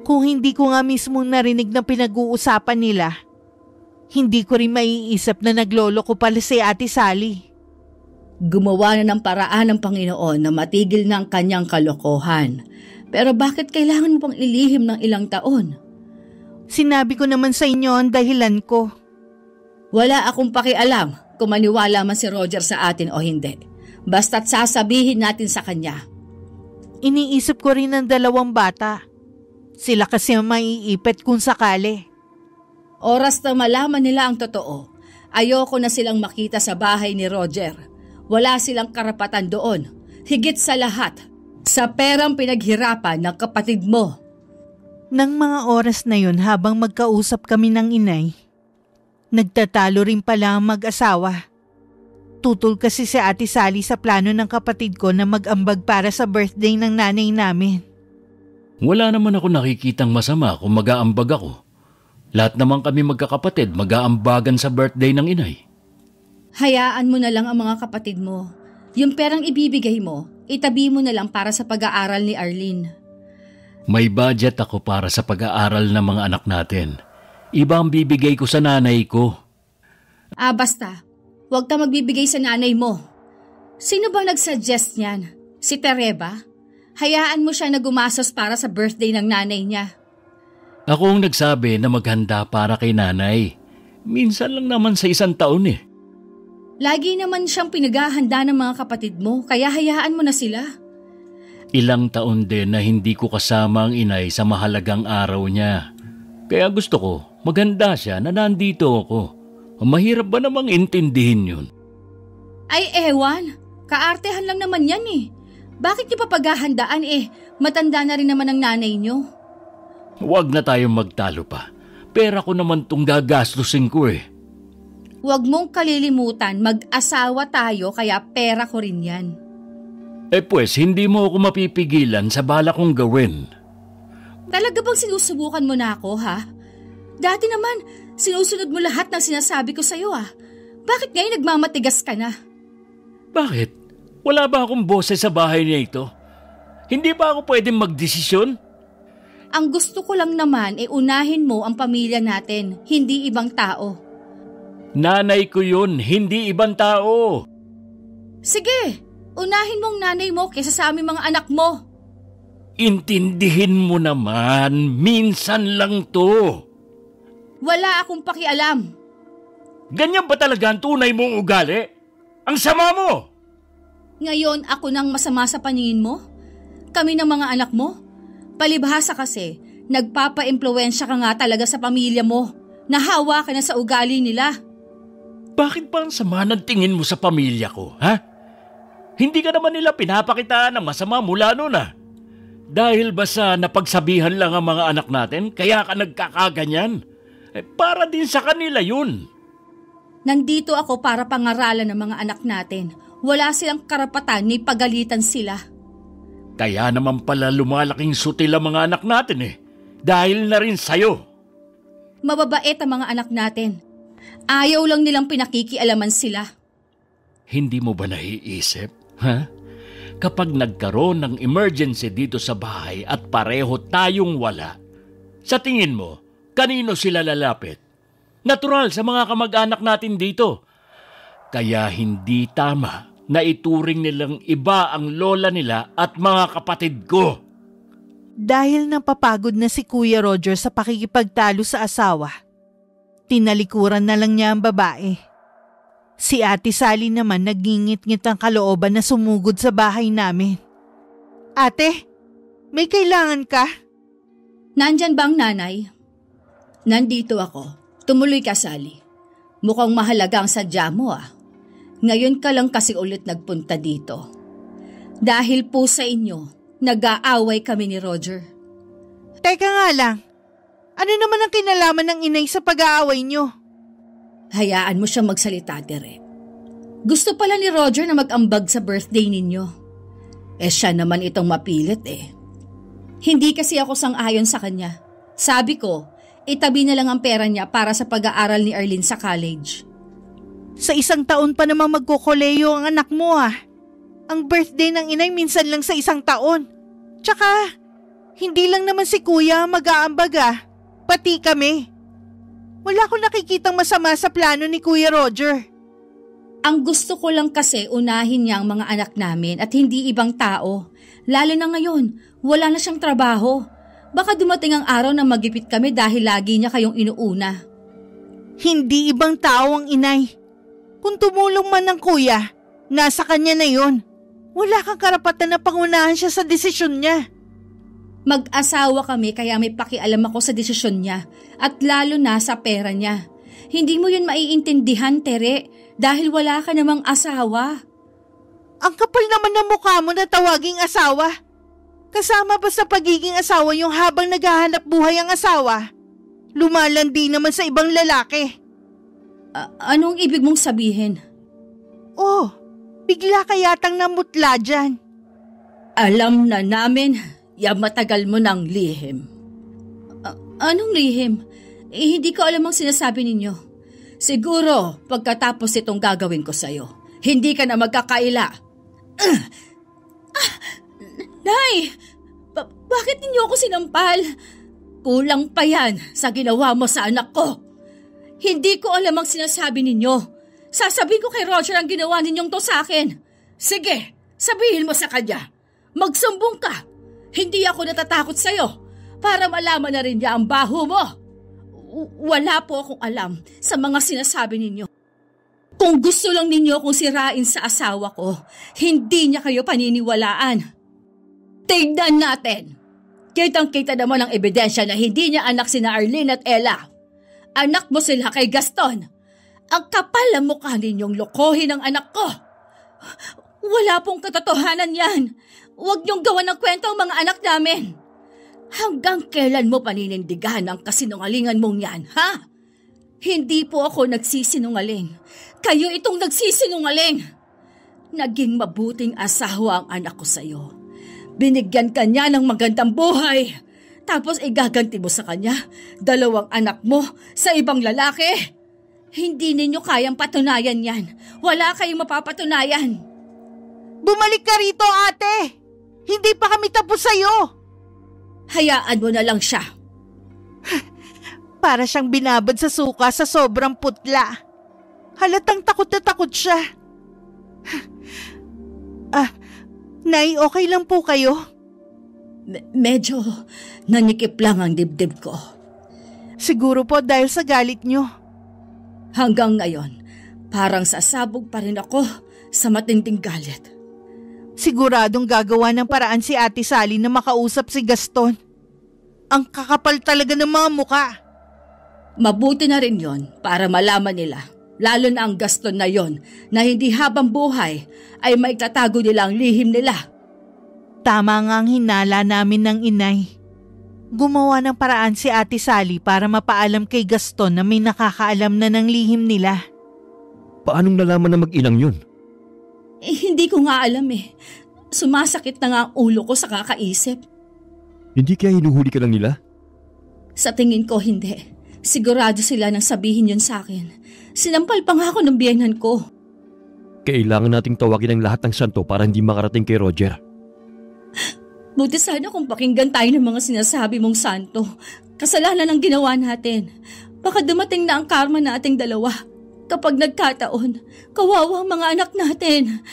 Kung hindi ko nga mismo narinig na pinag-uusapan nila, hindi ko rin maiisip na naglolo ko pala si Ate Sally. Gumawa na ng paraan ng Panginoon na matigil na ang kanyang kalokohan. Pero bakit kailangan mo pang ilihim ng ilang taon? Sinabi ko naman sa inyo ang dahilan ko. Wala akong pakialam kung maniwala man si Roger sa atin o hindi. Basta't sasabihin natin sa kanya. Iniisip ko rin ang 2 bata. Sila kasi ang maiipit kung sakali. Oras na malaman nila ang totoo, ayoko na silang makita sa bahay ni Roger. Wala silang karapatan doon. Higit sa lahat, sa perang pinaghirapan ng kapatid mo. Nang mga oras na yun habang magkausap kami ng inay, nagtatalo rin pala ang mag-asawa. Tutol kasi si Ate Sally sa plano ng kapatid ko na mag-ambag para sa birthday ng nanay namin. Wala naman ako nakikitang masama kung mag-aambag ako. Lahat naman kami magkakapatid mag-aambagan sa birthday ng inay. Hayaan mo na lang ang mga kapatid mo. Yung perang ibibigay mo, itabi mo na lang para sa pag-aaral ni Arlene. May budget ako para sa pag-aaral ng mga anak natin. Iba ang bibigay ko sa nanay ko. Basta. Huwag ka magbibigay sa nanay mo. Sino bang nagsuggest niyan? Si Tereba? Hayaan mo siya na gumastos para sa birthday ng nanay niya. Ako ang nagsabi na maghanda para kay nanay. Minsan lang naman sa 1 taon Lagi naman siyang pinaghahanda ng mga kapatid mo, kaya hayaan mo na sila. Ilang taon din na hindi ko kasama ang inay sa mahalagang araw niya. Kaya gusto ko, maghanda siya na nandito ako. Mahirap ba namang intindihin yun? Ay ewan, kaartehan lang naman yan Bakit niyo pa paghahandaan matanda na rin naman ang nanay niyo. Huwag na tayong magtalo pa. Pera ko naman tong gagastusin ko Huwag mong kalilimutan, mag-asawa tayo kaya pera ko rin yan. Pues hindi mo ako mapipigilan sa bala kong gawin. Talaga bang sinusubukan mo na ako ha? Dati naman, sinusunod mo lahat ng sinasabi ko sa'yo Bakit ngayon nagmamatigas ka na? Bakit? Wala ba akong boses sa bahay niya ito? Hindi ba ako pwedeng magdesisyon? Ang gusto ko lang naman unahin mo ang pamilya natin, hindi ibang tao. Nanay ko yun, hindi ibang tao. Sige, unahin mong nanay mo kaysa sa aming mga anak mo. Intindihin mo naman, minsan lang to. Wala akong pakialam. Ganyan ba talaga ang tunay mong ugali? Ang sama mo! Ngayon ako nang masama sa paningin mo? Kami ng mga anak mo? Palibhasa kasi, nagpapa-impluwensya ka nga talaga sa pamilya mo. Nahawa ka na sa ugali nila. Bakit ba ang sama ng tingin mo sa pamilya ko, ha? Hindi ka naman nila pinapakitaan ng masama mula noon, ah. Dahil ba sa napagsabihan lang ang mga anak natin, kaya ka nagkakaganyan? Para din sa kanila yun. Nandito ako para pangaralan ng mga anak natin. Wala silang karapatan ni pagalitan sila. Kaya naman pala lumalaking sutil ang mga anak natin dahil na rin sa'yo. Mababait ang mga anak natin. Ayaw lang nilang pinakikialaman sila. Hindi mo ba naiisip, ha? Kapag nagkaroon ng emergency dito sa bahay at pareho tayong wala, sa tingin mo, kanino sila lalapit? Natural sa mga kamag-anak natin dito. Kaya hindi tama na ituring nilang iba ang lola nila at mga kapatid ko. Dahil napapagod na si Kuya Roger sa pakikipagtalo sa asawa, tinalikuran na lang niya ang babae. Si Ate Sally naman nagingit-ngit ang kalooban na sumugod sa bahay namin. Ate, may kailangan ka? Nandyan bang nanay? Nandito ako. Tumuloy ka, Sally. Mukhang mahalaga ang sadya mo, ah. Ngayon ka lang kasi ulit nagpunta dito. Dahil po sa inyo, nag-aaway kami ni Roger. Teka nga lang, ano naman ang kinalaman ng inay sa pag-aaway niyo? Hayaan mo siyang magsalita, Tere. Gusto pala ni Roger na mag-ambag sa birthday ninyo. Siya naman itong mapilit Hindi kasi ako sang-ayon sa kanya. Sabi ko, itabi na lang ang pera niya para sa pag-aaral ni Arlene sa college. Sa 1 taon pa namang magkukoleyo ang anak mo Ang birthday ng inay minsan lang sa 1 taon. Tsaka, hindi lang naman si Kuya mag-aambag pati kami. Wala akong nakikitang masama sa plano ni Kuya Roger. Ang gusto ko lang kasi unahin niya ang mga anak namin at hindi ibang tao. Lalo na ngayon, wala na siyang trabaho. Baka dumating ang araw na magipit kami dahil lagi niya kayong inuuna. Hindi ibang tao ang inay. Kung tumulong man ng kuya, nasa kanya na yon. Wala kang karapatan na pangunahan siya sa desisyon niya. Mag-asawa kami kaya may pakialam ako sa desisyon niya at lalo na sa pera niya. Hindi mo yun maiintindihan, Tere, dahil wala ka namang asawa. Ang kapal naman ng mukha mo na tawaging asawa. Kasama ba sa pagiging asawa yung habang naghahanap buhay ang asawa? Lumalandi naman sa ibang lalaki. Anong ibig mong sabihin? Oh, bigla ka yatang namutla dyan. Alam na namin, matagal mo ng lihim. Anong lihim? Hindi ko alam ang sinasabi ninyo. Siguro, pagkatapos itong gagawin ko sa'yo, hindi ka na magkakaila. Nay! Bakit ninyo ako sinampal? Kulang pa yan sa ginawa mo sa anak ko. Hindi ko alam ang sinasabi ninyo. Sasabihin ko kay Roger ang ginawa ninyong to sa akin. Sige, sabihin mo sa kanya. Magsumbong ka. Hindi ako natatakot sa'yo para malaman na rin niya ang baho mo. Wala po akong alam sa mga sinasabi ninyo. Kung gusto lang ninyo akong sirain sa asawa ko, hindi niya kayo paniniwalaan. Tignan natin. Kitang-kita naman ang ebidensya na hindi niya anak sina Arlene at Ella. Anak mo sila kay Gaston. Ang kapal ng mukha ninyong lokohin ang anak ko. Wala pong katotohanan yan. Huwag niyong gawan ng kwento ang mga anak namin. Hanggang kailan mo paninindigan ang kasinungalingan mong yan, ha? Hindi po ako nagsisinungaling. Kayo itong nagsisinungaling. Naging mabuting asawa ang anak ko sa'yo. Binigyan ka niya ng magandang buhay. Tapos igaganti mo sa kanya 2 anak mo sa ibang lalaki. Hindi ninyo kayang patunayan yan. Wala kayong mapapatunayan. Bumalik ka rito, ate! Hindi pa kami tapos sa'yo! Hayaan mo na lang siya. Para siyang binabad sa suka sa sobrang putla. Halatang takot na takot siya. Nay, okay lang po kayo? Medyo nanikip lang ang dibdib ko. Siguro po dahil sa galit nyo. Hanggang ngayon, parang sasabog pa rin ako sa matinding galit. Siguradong gagawa ng paraan si Ate Sally na makausap si Gaston. Ang kakapal talaga ng mga muka. Mabuti na rin yon para malaman nila, lalo na ang Gaston na yon, na hindi habang buhay ay maitatago nila ang lihim nila. Tama nga ang hinala namin ng inay. Gumawa ng paraan si Ate Sally para mapaalam kay Gaston na may nakakaalam na ng lihim nila. Paanong nalaman na mag-inang yun? Hindi ko nga alam eh. Sumasakit na nga ang ulo ko sa kakaisip. Hindi kaya hinuhuli ka lang nila? Sa tingin ko hindi. Sigurado sila nang sabihin yun sa akin. Sinampal pa nga ako ng biyenan ko. Kailangan nating tawagin ang lahat ng santo para hindi makarating kay Roger. Buti sana kung pakinggan tayo ng mga sinasabi mong santo. Kasalanan ang ginawa natin. Baka dumating na ang karma nating dalawa. Kapag nagkataon, kawawa ang mga anak natin.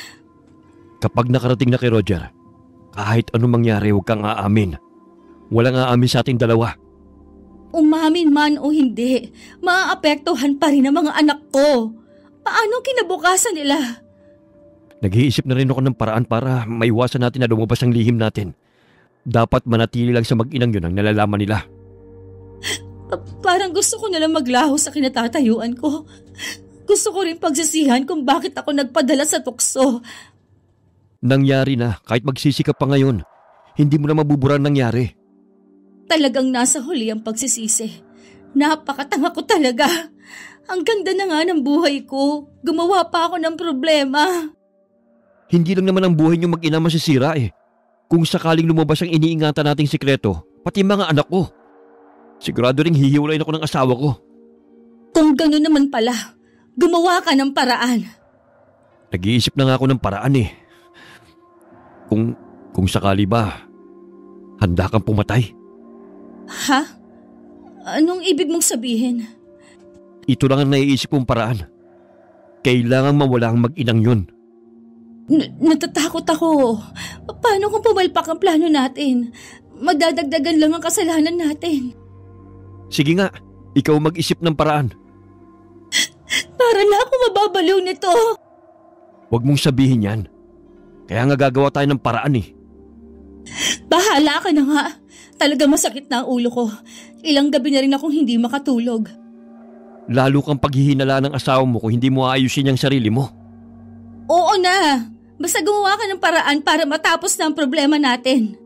Kapag nakarating na kay Roger, kahit anong mangyari huwag kang aamin. Walang aamin sa ating dalawa. Umamin man o hindi, maaapektuhan pa rin ang mga anak ko. Paano kinabukasan nila? Nag-iisip na rin ako ng paraan para maiwasan natin na lumabas ang lihim natin. Dapat manatili lang sa mag-inang yun ang nalalaman nila. Parang gusto ko nalang maglaho sa kinatatayuan ko. Gusto ko rin pagsisihan kung bakit ako nagpadala sa tukso. Nangyari na, kahit magsisikap pa ngayon. Hindi mo na mabubura ang nangyari. Talagang nasa huli ang pagsisisi. Napakatanga ko talaga. Ang ganda na nga ng buhay ko. Gumawa pa ako ng problema. Hindi lang naman ang buhay niyo mag-ina masisira eh. Kung sakaling lumabas ang iniingatan nating sikreto, pati mga anak ko. Sigurado ring hihiwalayin ako ng asawa ko. Kung gano'n naman pala, gumawa ka ng paraan. Nag-iisip na nga ako ng paraan eh. Kung sakali ba, handa kang pumatay. Ha? Anong ibig mong sabihin? Ito lang ang naiisip kong paraan. Kailangan mawala ang mag-inang yun. Natatakot ako. Paano kung pumalpak ang plano natin? Magdadagdagan lang ang kasalanan natin. Sige nga, ikaw mag-isip ng paraan. Para na ako mababaliw nito. Huwag mong sabihin yan. Kaya nga gagawa tayo ng paraan eh. Bahala ka na nga. Talaga masakit na ang ulo ko. Ilang gabi na rin akong hindi makatulog. Lalo kang paghihinala ng asawa mo kung hindi mo aayusin ang sarili mo. Oo na. Basta gumawa ka ng paraan para matapos na ang problema natin.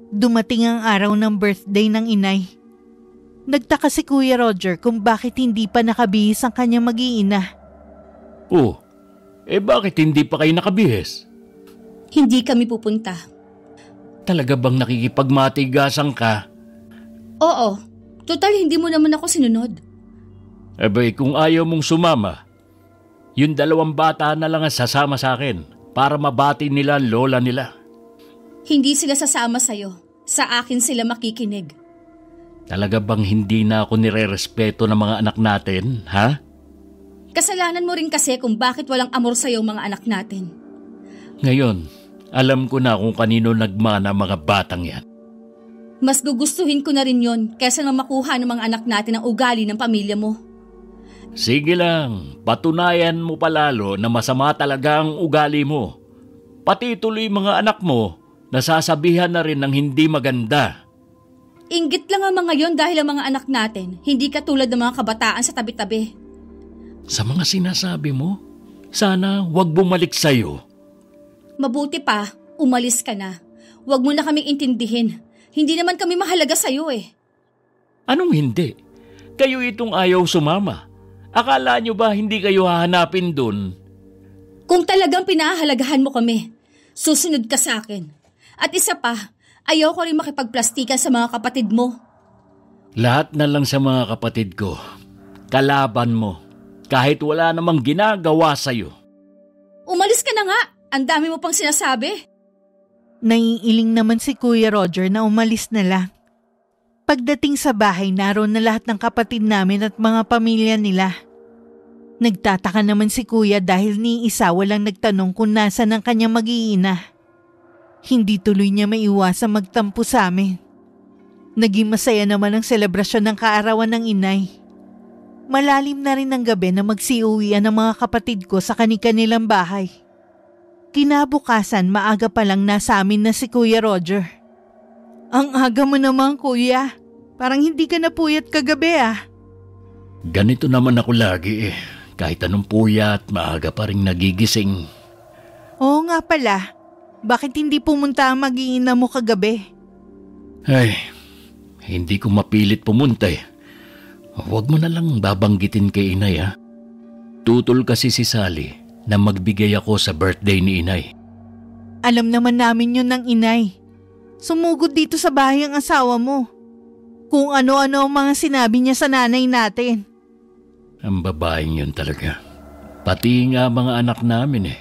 Dumating ang araw ng birthday ng inay. Nagtaka si Kuya Roger kung bakit hindi pa nakabihis ang kanyang mag-iina. Oh, bakit hindi pa kayo nakabihis? Hindi kami pupunta. Talaga bang nakikipagmatigasan ka? Oo. Total, hindi mo naman ako sinunod. Kung ayaw mong sumama, yung 2 bata na lang ang sasama sa akin para mabati nila ang lola nila. Hindi sila sasama sa'yo. Sa akin sila makikinig. Talaga bang hindi na ako nire-respeto ng mga anak natin, ha? Kasalanan mo rin kasi kung bakit walang amor sa'yo mga anak natin. Ngayon, alam ko na kung kanino nagmana mga batang yan. Mas gugustuhin ko na rin yon kaysa na makuha ng mga anak natin ang ugali ng pamilya mo. Sige lang, patunayan mo palalo na masama talaga ang ugali mo. Pati tuloy mga anak mo, nasasabihan na rin ng hindi maganda. Inggit lang ang mga yon dahil ang mga anak natin, hindi katulad ng mga kabataan sa tabi-tabi. Sa mga sinasabi mo, sana wag bumalik sa'yo. Mabuti pa, umalis ka na. Huwag mo na kaming intindihin. Hindi naman kami mahalaga sa'yo eh. Anong hindi? Kayo itong ayaw sumama. Akala nyo ba hindi kayo hahanapin dun? Kung talagang pinahahalagahan mo kami, susunod ka sa akin. At isa pa, ayaw ko rin makipagplastikan sa mga kapatid mo. Lahat na lang sa mga kapatid ko. Kalaban mo. Kahit wala namang ginagawa sa'yo. Umalis ka na nga. Ang dami mo pang sinasabi. Naiiling naman si Kuya Roger na umalis na lang. Pagdating sa bahay, naroon na lahat ng kapatid namin at mga pamilya nila. Nagtataka naman si Kuya dahil ni isa walang nagtanong kung nasaan ang kanyang mag-iina. Hindi tuloy niya maiwasang magtampo sa amin. Naging masaya naman ang selebrasyon ng kaarawan ng inay. Malalim na rin ang gabi na magsiuwian ng mga kapatid ko sa kanilang bahay. Kinabukasan, maaga pa lang nasa amin na si Kuya Roger. Ang aga mo naman, Kuya. Parang hindi ka napuyat kagabi Ganito naman ako lagi Kahit anong puyat, maaga pa rin nagigising. Oo nga pala. Bakit hindi pumunta ang mag-iina mo kagabi? Ay, hindi ko mapilit pumunta Huwag mo na lang babanggitin kay inay Tutol kasi si Sally na magbigay ako sa birthday ni inay. Alam naman namin yun ng inay. Sumugod dito sa bahay ang asawa mo. Kung ano-ano ang mga sinabi niya sa nanay natin. Ang babaeng yun talaga. Pati nga mga anak namin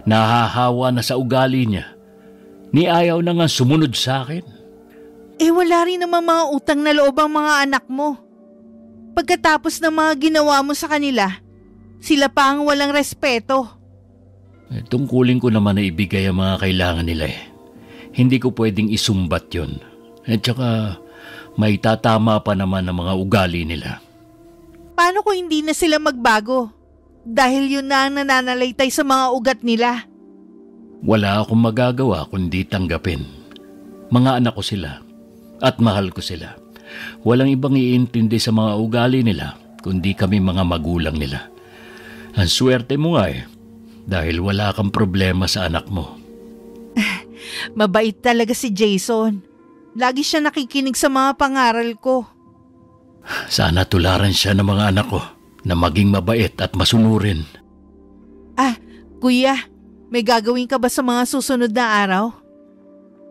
nahahawa na sa ugali niya. Ni ayaw na nga sumunod sa akin. Wala rin naman mga utang na loob ang mga anak mo. Pagkatapos ng mga ginawa mo sa kanila, sila pa ang walang respeto. Tungkulin ko naman na ibigay ang mga kailangan nila Hindi ko pwedeng isumbat yun. At saka may tatama pa naman ang mga ugali nila. Paano kung hindi na sila magbago? Dahil yun na ang nananalaytay sa mga ugat nila. Wala akong magagawa kundi tanggapin. Mga anak ko sila at mahal ko sila. Walang ibang iintindi sa mga ugali nila kundi kami mga magulang nila. Ang swerte mo nga dahil wala kang problema sa anak mo. Mabait talaga si Jason. Lagi siya nakikinig sa mga pangaral ko. Sana tularan siya ng mga anak ko na maging mabait at masunurin. Kuya, may gagawin ka ba sa mga susunod na araw?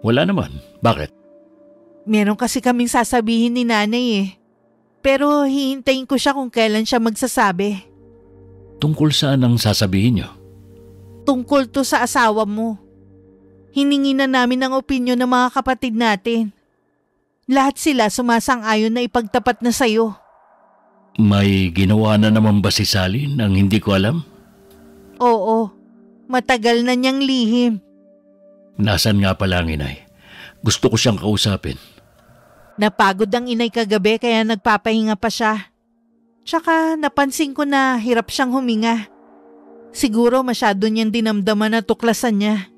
Wala naman. Bakit? Meron kasi kaming sasabihin ni nanay Pero hihintayin ko siya kung kailan siya magsasabi. Tungkol saan ang sasabihin niyo? Tungkol to sa asawa mo. Hiningi na namin ang opinyon ng mga kapatid natin. Lahat sila sumasang-ayon na ipagtapat na sa'yo. May ginawa na naman ba si Sally nang hindi ko alam? Oo, matagal na niyang lihim. Nasaan nga pala ang inay? Gusto ko siyang kausapin. Napagod ang inay kagabi kaya nagpapahinga pa siya. Tsaka napansin ko na hirap siyang huminga. Siguro masyado niyang dinamdaman na tuklasan niya.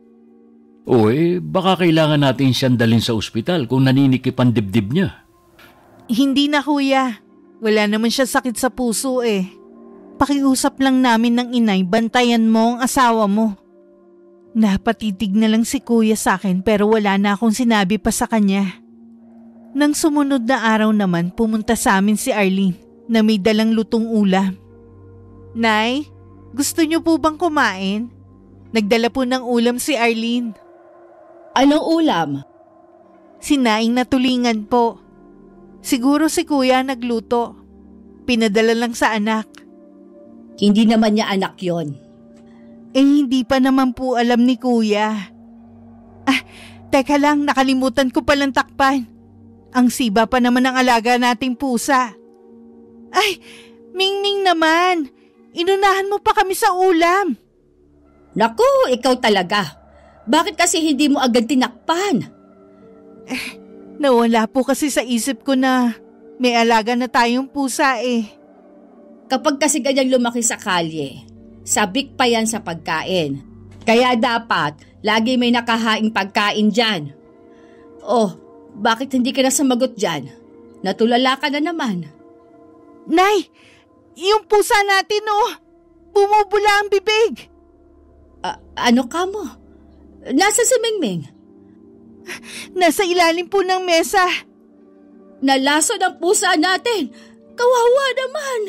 Baka kailangan natin siyang dalhin sa ospital kung naninikip ang dibdib niya. Hindi na kuya. Wala naman siya sakit sa puso Pakiusap lang namin ng inay, bantayan mo ang asawa mo. Napatitig na lang si kuya sa akin pero wala na akong sinabi pa sa kanya. Nang sumunod na araw naman, pumunta sa amin si Arlene na may dalang lutong ulam. Nay, gusto niyo po bang kumain? Nagdala po ng ulam si Arlene. Anong ulam? Sinaing na tulingan po. Siguro si kuya nagluto. Pinadala lang sa anak. Hindi naman niya anak yon. Hindi pa naman po alam ni kuya. Teka lang, nakalimutan ko palang takpan. Ang siba pa naman ng alaga nating pusa. Mingming naman. Inunahan mo pa kami sa ulam. Naku, ikaw talaga. Bakit kasi hindi mo agad tinakpan? Nawala po kasi sa isip ko na may alaga na tayong pusa Kapag kasi ganyang lumaki sa kalye, sabik pa yan sa pagkain. Kaya dapat, lagi may nakahaing pagkain dyan. Bakit hindi ka na sumagot dyan? Natulala ka na naman. Nay, yung pusa natin bumubula ang bibig. Ano ka mo? Nasa si Mingming? Nasa ilalim po ng mesa. Nalaso ng pusa natin. Kawawa naman.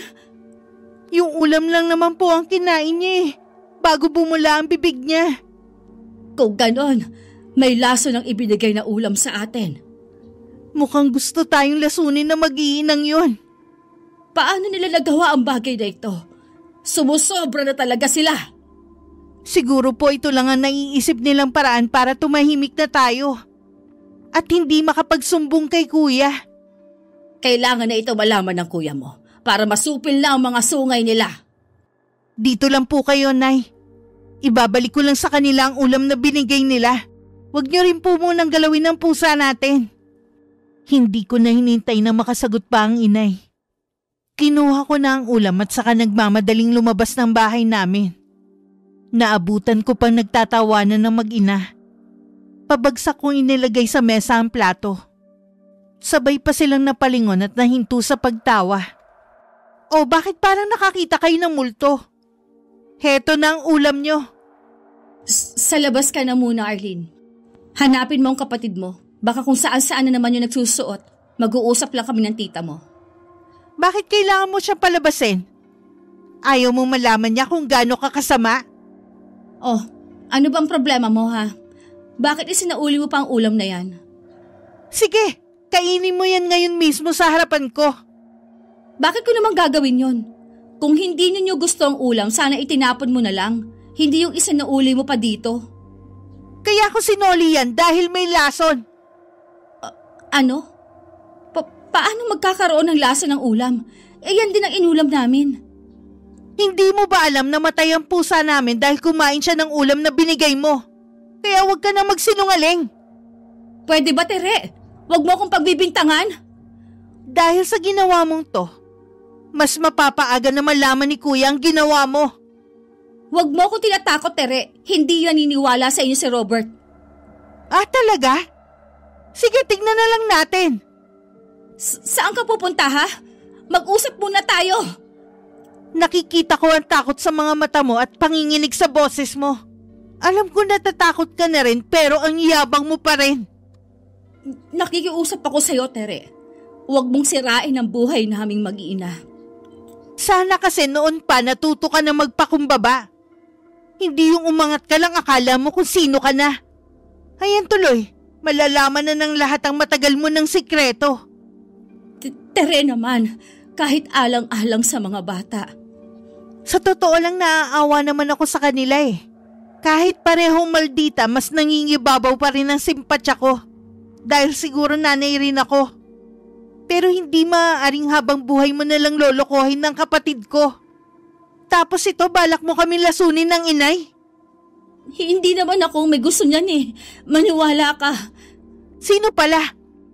Yung ulam lang naman po ang kinain niya bago bumula ang bibig niya. Kung ganon, may laso ng ibinigay na ulam sa atin. Mukhang gusto tayong lasunin na mag-iinang yun. Paano nila nagawa ang bagay na ito? Sumusobra na talaga sila. Siguro po ito lang ang naiisip nilang paraan para tumahimik na tayo. At hindi makapagsumbong kay kuya. Kailangan na ito malaman ng kuya mo para masupil na ang mga sungay nila. Dito lang po kayo, Nay. Ibabalik ko lang sa kanila ang ulam na binigay nila. Huwag niyo rin po munang galawin ang pusa natin. Hindi ko na hinintay na makasagot pa ang inay. Kinuha ko na ang ulam at saka nagmamadaling lumabas ng bahay namin. Naabutan ko pang nagtatawanan ng mag-ina. Pabagsak kong inilagay sa mesa ang plato. Sabay pa silang napalingon at nahinto sa pagtawa. O bakit parang nakakita kayo ng multo? Heto na ang ulam nyo. Sa labas ka na muna, Arlene. Hanapin mo ang kapatid mo. Baka kung saan-saan na naman yung nagsusuot, mag-uusap lang kami ng tita mo. Bakit kailangan mo siyang palabasin? Ayaw mo malaman niya kung gaano ka kasama? Oh, ano bang problema mo ha? Bakit isinauli mo pa ang ulam na yan? Sige, kainin mo yan ngayon mismo sa harapan ko. Bakit ko naman gagawin yon? Kung hindi ninyo gusto ang ulam, sana itinapon mo na lang. Hindi yung isinauli mo pa dito. Kaya ko sinoli yan dahil may lason. Ano? Paano magkakaroon ng lasa ng ulam? Yan din ang inulam namin. Hindi mo ba alam na matay ang pusa namin dahil kumain siya ng ulam na binigay mo? Kaya huwag ka na magsinungaling. Pwede ba, Tere? Huwag mo akong pagbibintangan. Dahil sa ginawa mong to, mas mapapaaga na malaman ni Kuya ang ginawa mo. Huwag mo akong tinatakot, Tere. Hindi yan naniniwala sa inyo si Robert. Ah, talaga? Sige, tignan na lang natin. Saan ka pupunta, ha? Mag-usap muna tayo. Nakikita ko ang takot sa mga mata mo at panginginig sa boses mo. Alam ko natatakot ka na rin pero ang yabang mo pa rin. Nakikiusap ako sa'yo, Tere. Huwag mong sirain ang buhay naming mag-iina. Sana kasi noon pa natuto ka na magpakumbaba. Hindi yung umangat ka lang akala mo kung sino ka na. Ayan tuloy, malalaman na ng lahat ang matagal mo ng sikreto. Tere naman, kahit alang-alang sa mga bata. Sa totoo lang naaawa naman ako sa kanila eh. Kahit parehong maldita, mas nangingibabaw pa rin ang simpatya ko. Dahil siguro nanay rin ako. Pero hindi maaaring habang buhay mo nalang lolokohin ng kapatid ko. Tapos ito balak mo kami lasunin ng inay. Hindi naman ako may gusto niyan eh. Maniwala ka. Sino pala?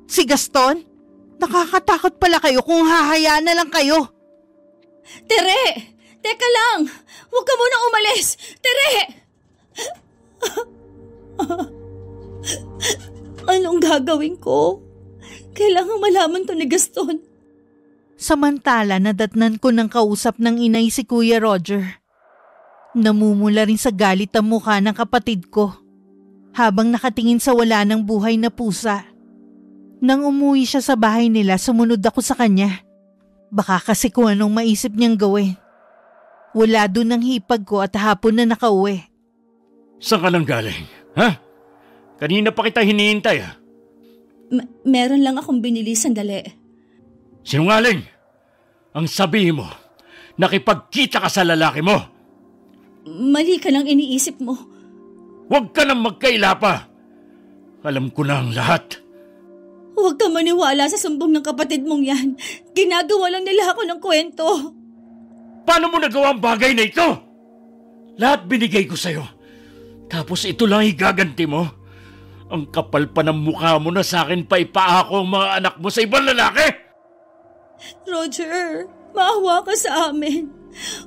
Si Gaston? Nakakatakot pala kayo kung hahayaan na lang kayo. Tere! Teka lang! Huwag ka munang umalis! Tere! Anong gagawin ko? Kailangan malaman to ni Gaston. Samantala nadatnan ko ng kausap ng inay si Kuya Roger. Namumula rin sa galit ang mukha ng kapatid ko habang nakatingin sa wala ng buhay na pusa. Nang umuwi siya sa bahay nila, sumunod ako sa kanya. Baka kasi kung anong maisip niyang gawin. Wala doon ang hipag ko at hapon na nakauwi. Saan ka nang galing? Ha? Kanina pa kita hinihintay ha? Meron lang akong binili sandali. Sinungaling! Ang sabihin mo, nakipagkita ka sa lalaki mo. Mali ka lang iniisip mo. Huwag ka nang magkaila pa. Alam ko na ang lahat. Huwag ka maniwala sa sumbong ng kapatid mong yan. Ginagawa lang nila ako ng kwento. Paano mo nagawa ang bagay na ito? Lahat binigay ko sa'yo. Tapos ito lang igaganti mo. Ang kapal pa ng mukha mo na sa akin pa ipaako ang mga anak mo sa ibang lalaki. Roger, maawa ka sa amin.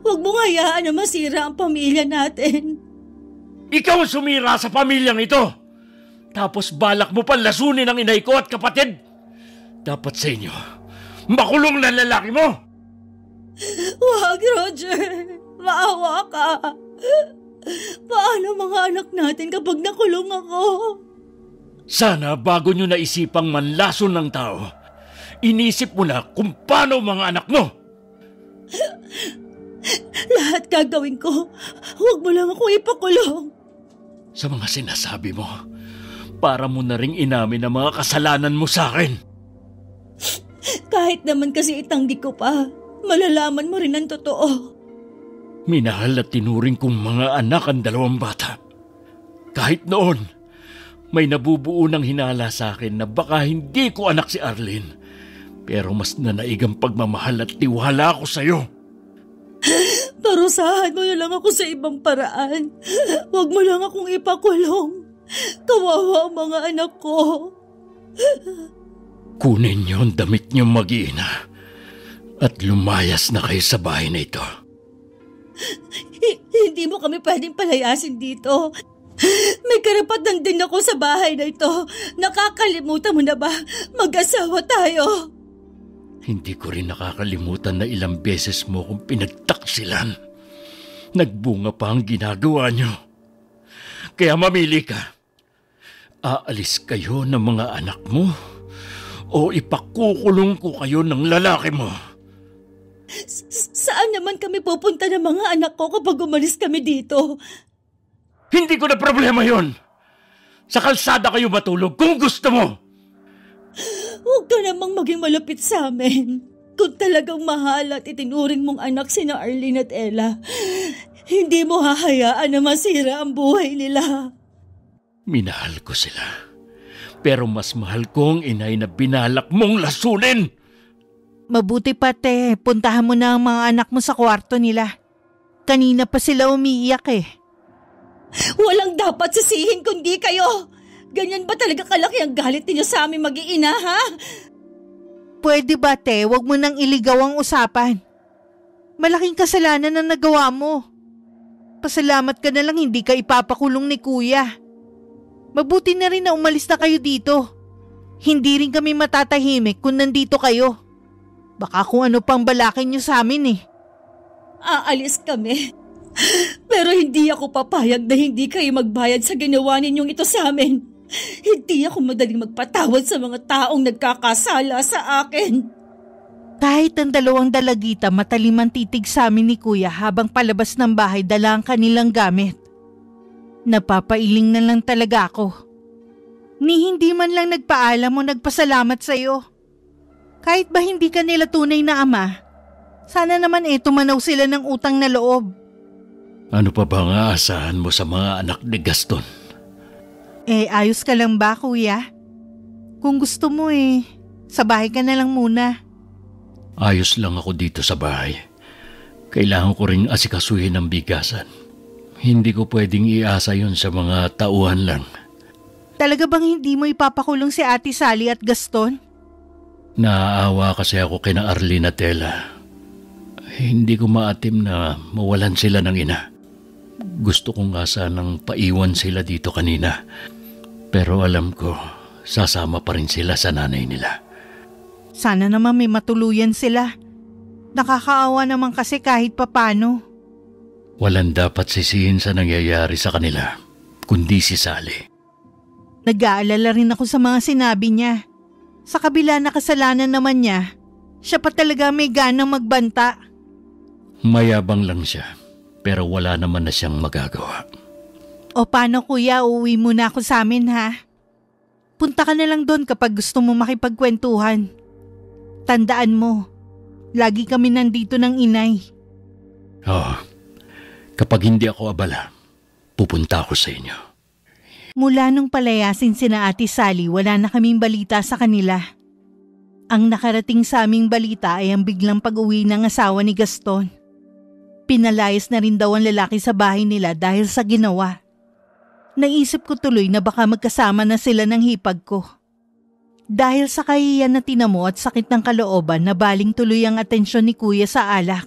Huwag mong hayaan na masira ang pamilya natin. Ikaw ang sumira sa pamilyang ito. Tapos balak mo pa lasunin ang inay ko at kapatid. Dapat sa inyo, makulong na lalaki mo. Wag, Roger. Maawa ka. Paano mga anak natin kapag nakulong ako? Sana bago nyo naisipang manlason ng tao, inisip mo na kung paano mga anak mo. Lahat gagawin ko. Huwag mo lang ako ipakulong. Sa mga sinasabi mo, para mo na ring inamin ang mga kasalanan mo sa akin. Kahit naman kasi itanggi ko pa, malalaman mo rin ang totoo. Minahal at tinuring kong mga anak ang dalawang bata. Kahit noon, may nabubuo ng hinala sa akin na baka hindi ko anak si Arlene. Pero mas nanaig ang pagmamahal at tiwala ko sa iyo. Parusahan mo na lang ako sa ibang paraan. Huwag mo lang akong ipakulong. Kawawa ang mga anak ko. Kunin niyo ang damit niyo mag-iina at lumayas na kayo sa bahay na ito. Hindi mo kami pwedeng palayasin dito. May karapatan din ako sa bahay na ito. Nakakalimutan mo na ba? Mag-asawa tayo. Hindi ko rin nakakalimutan na ilang beses mo kong pinagtaksilan. Nagbunga pa ang ginagawa niyo. Kaya mamili ka. Aalis kayo ng mga anak mo o ipakukulong ko kayo ng lalaki mo. Saan naman kami pupunta ng mga anak ko kapag umalis kami dito? Hindi ko na problema yon. Sa kalsada kayo matulog kung gusto mo. Huwag ka namang maging malapit sa amin. Kung talagang mahal at itinuring mong anak sina Arlene at Ella, hindi mo hahayaan na masira ang buhay nila. Minahal ko sila. Pero mas mahal ko ang inay na binalak mong lasunin. Mabuti pa, te. Puntahan mo na ang mga anak mo sa kwarto nila. Kanina pa sila umiiyak eh. Walang dapat sisihin kundi kayo. Ganyan ba talaga kalaki ang galit niyo sa aming mag-iina, ha? Pwede ba, te? Huwag mo nang iligaw ang usapan. Malaking kasalanan ang nagawa mo. Pasalamat ka na lang hindi ka ipapakulong ni Kuya. Mabuti na rin na umalis na kayo dito. Hindi rin kami matatahimik kung nandito kayo. Baka kung ano pang balakin niyo sa amin eh. Aalis kami. Pero hindi ako papayag na hindi kayo magbayad sa ginawa ninyong ito sa amin. Hindi ako madaling magpatawad sa mga taong nagkakasala sa akin. Kahit ang dalawang dalagita matalimang titig sa amin ni Kuya habang palabas ng bahay dala ang kanilang gamit. Napapailing na lang talaga ako. Ni hindi man lang nagpaalam o nagpasalamat sa'yo. Kahit ba hindi ka nila tunay na ama, sana naman tumanaw sila ng utang na loob. Ano pa ba ang aasahan mo sa mga anak ni Gaston? Ayos ka lang ba, Kuya? Kung gusto mo sa bahay ka na lang muna. Ayos lang ako dito sa bahay. Kailangan ko ring asikasuhin ang bigasan. Hindi ko pwedeng iasa yon sa mga tauhan lang. Talaga bang hindi mo ipapakulong si Ate Sally at Gaston? Naaawa kasi ako kina Arlene at Ella. Hindi ko maatim na mawalan sila ng ina. Gusto ko nga sanang paiwan sila dito kanina. Pero alam ko, sasama pa rin sila sa nanay nila. Sana naman may matuluyan sila. Nakakaawa naman kasi kahit papano. Walang dapat sisihin sa nangyayari sa kanila, kundi si Sally. Nag-aalala rin ako sa mga sinabi niya. Sa kabila na kasalanan naman niya, siya pa talaga may ganang magbanta. Mayabang lang siya, pero wala naman na siyang magagawa. O paano kuya, uuwi muna ako sa amin ha? Punta ka na lang doon kapag gusto mo makipagkwentuhan. Tandaan mo, lagi kami nandito ng inay. Oo, kapag hindi ako abala, pupunta ako sa inyo. Mula nung palayasin sina Ate Sally, wala na kaming balita sa kanila. Ang nakarating sa aming balita ay ang biglang pag-uwi ng asawa ni Gaston. Pinalayas na rin daw ang lalaki sa bahay nila dahil sa ginawa. Naisip ko tuloy na baka magkasama na sila ng hipag ko. Dahil sa kahiyan na tinamo at sakit ng kalooban na baling tuloy ang atensyon ni Kuya sa alak.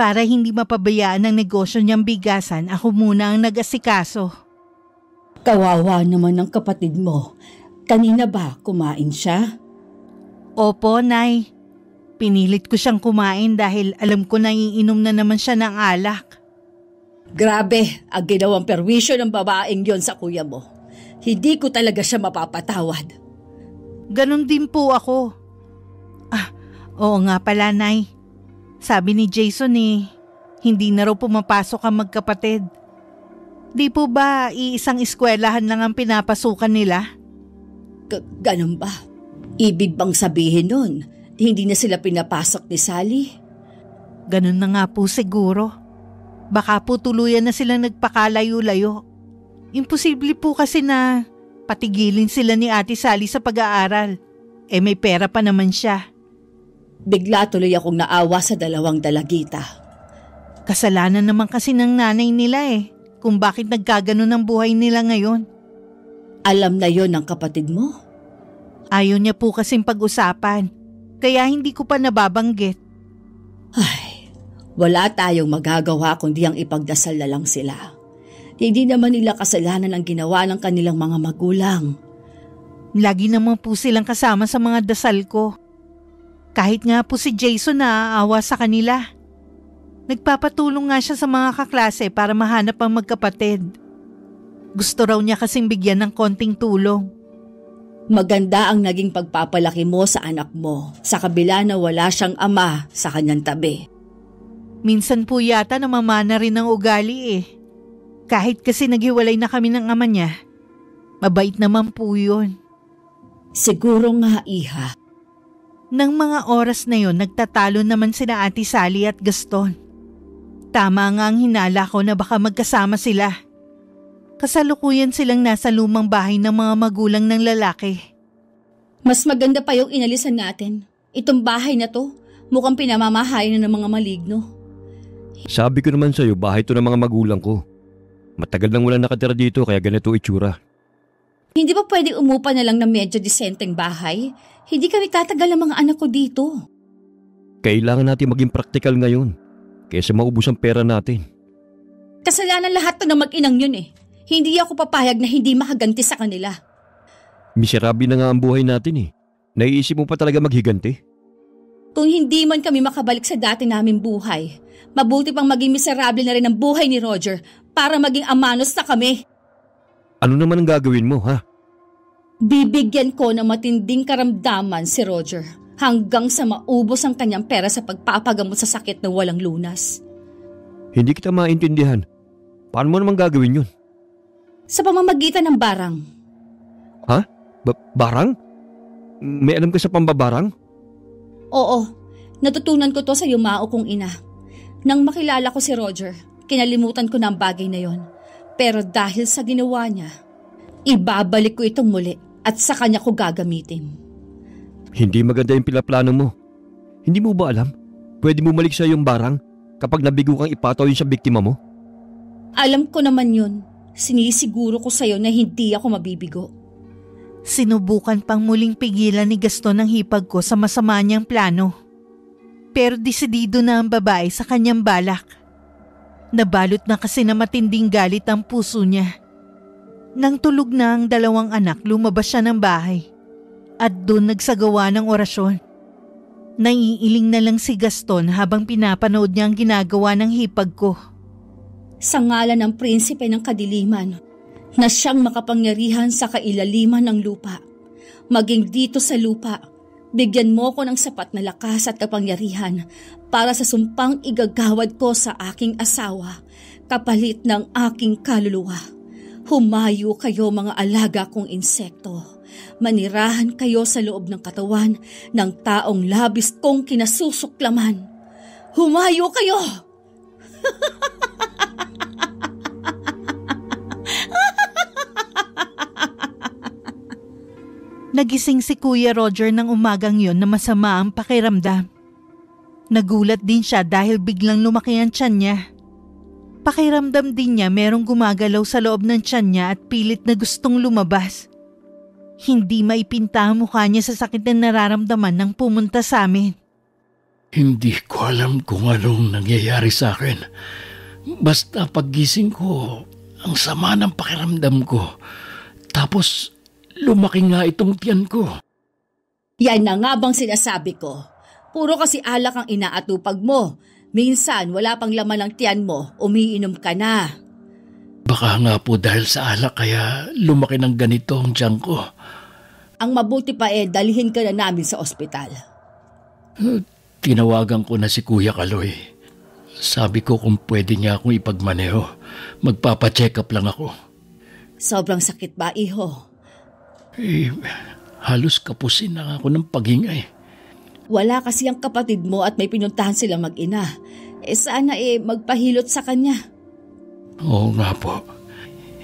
Para hindi mapabayaan ang negosyo niyang bigasan, ako muna ang nag-asikaso. Kawawa naman ang kapatid mo. Kanina ba kumain siya? Opo, Nay. Pinilit ko siyang kumain dahil alam ko na iinom na naman siya ng alak. Grabe ang ginawang perwisyo ng babaeng yon sa kuya mo. Hindi ko talaga siya mapapatawad. Ganon din po ako. Oo nga pala, Nay. Sabi ni Jason hindi na raw pumapasok ang magkapatid. Di po ba iisang eskwelahan lang ang pinapasukan nila? Ganun ba? Ibig bang sabihin nun, hindi na sila pinapasok ni Sally? Ganun na nga po siguro. Baka po tuluyan na silang nagpakalayo-layo. Imposible po kasi na patigilin sila ni Ate Sally sa pag-aaral. May pera pa naman siya. Bigla tuloy akong naawa sa dalawang dalagita. Kasalanan naman kasi ng nanay nila kung bakit nagkaganon ang buhay nila ngayon. Alam na yon ng kapatid mo? Ayaw niya po kasing pag-usapan, kaya hindi ko pa nababanggit. Ay, wala tayong magagawa kundi ang ipagdasal na lang sila. Hindi naman nila kasalanan ang ginawa ng kanilang mga magulang. Lagi naman po silang kasama sa mga dasal ko. Kahit nga po si Jason naaawa sa kanila. Nagpapatulong nga siya sa mga kaklase para mahanap ang magkapatid. Gusto raw niya kasing bigyan ng konting tulong. Maganda ang naging pagpapalaki mo sa anak mo sa kabila na wala siyang ama sa kanyang tabi. Minsan po yata namamana rin ng ugali Kahit kasi naghiwalay na kami ng ama niya, mabait naman po yun. Siguro nga, Iha. Nang mga oras na yon, nagtatalo naman sina Ate Sally at Gaston. Tama nga ang hinala ko na baka magkasama sila. Kasalukuyan silang nasa lumang bahay ng mga magulang ng lalaki. Mas maganda pa yung inalisan natin. Itong bahay na to, mukhang pinamamahay na ng mga maligno. Sabi ko naman sa'yo, bahay to ng mga magulang ko. Matagal nang walang nakatira dito kaya ganito itsura. Hindi ba pwede umupa na lang ng medyo disenteng bahay? Hindi kami tatagal ang mga anak ko dito. Kailangan natin maging praktikal ngayon kaysa maubos ang pera natin. Kasalanan lahat to ng mag-inang yun Hindi ako papayag na hindi makaganti sa kanila. Miserable na nga ang buhay natin Naiisip mo pa talaga maghiganti? Kung hindi man kami makabalik sa dati naming buhay, mabuti pang maging miserable na rin ang buhay ni Roger para maging amanos na kami. Ano naman ang gagawin mo, ha? Bibigyan ko ng matinding karamdaman si Roger hanggang sa maubos ang kanyang pera sa pagpapagamot sa sakit na walang lunas. Hindi kita maintindihan. Paano mo naman gagawin yun? Sa pamamagitan ng barang. Ha? Barang? May alam ka sa pambabarang? Oo, natutunan ko to sa yumao kong ina. Nang makilala ko si Roger, kinalimutan ko na ang bagay na yon. Pero dahil sa ginawa niya, ibabalik ko itong muli at sa kanya ko gagamitin. Hindi maganda yung pinaplano mo. Hindi mo ba alam? Pwede mo malik sa yung barang kapag nabigo kang ipataw yun sa biktima mo? Alam ko naman yun. Sinisiguro ko sa'yo na hindi ako mabibigo. Sinubukan pang muling pigilan ni Gaston ang hipag ko sa masama niyang plano. Pero desidido na ang babae sa kanyang balak. Nabalot na kasi na matinding galit ang puso niya. Nang tulog na ang dalawang anak, lumabas siya ng bahay. At doon nagsagawa ng orasyon. Naiiling na lang si Gaston habang pinapanood niya ang ginagawa ng hipag ko. Sa ngalan ng prinsipe ng kadiliman, na siyang makapangyarihan sa kailaliman ng lupa, maging dito sa lupa, bigyan mo ko ng sapat na lakas at kapangyarihan para sa sumpang igagawad ko sa aking asawa, kapalit ng aking kaluluwa. Humayo kayo mga alaga kong insekto. Manirahan kayo sa loob ng katawan ng taong labis kong kinasusuklaman. Humayo kayo! Nagising si Kuya Roger ng umagang yon na masama ang pakiramdam. Nagulat din siya dahil biglang lumaki ang tiyan niya. Pakiramdam din niya merong gumagalaw sa loob ng tiyan niya at pilit na gustong lumabas. Hindi maipinta ang mukha niya sa sakit na nararamdaman nang pumunta sa amin. Hindi ko alam kung anong nangyayari sa akin. Basta paggising ko, ang sama ng pakiramdam ko. Tapos lumaki nga itong tiyan ko. Yan na nga bang sinasabi ko? Puro kasi alak ang inaatupag mo. Minsan wala pang laman ng tiyan mo, umiinom ka na. Baka nga po dahil sa alak kaya lumaki ng ganito ang tiyan ko. Ang mabuti pa dalhin ka na namin sa ospital. Tinawagan ko na si Kuya Kaloy. Sabi ko kung pwede niya akong ipagmaneho. Magpapacheck up lang ako. Sobrang sakit ba, iho? Halos kapusin na ako ng paghinga. Wala kasi ang kapatid mo at may pinuntahan silang mag-ina. Sana magpahilot sa kanya. Oo nga po.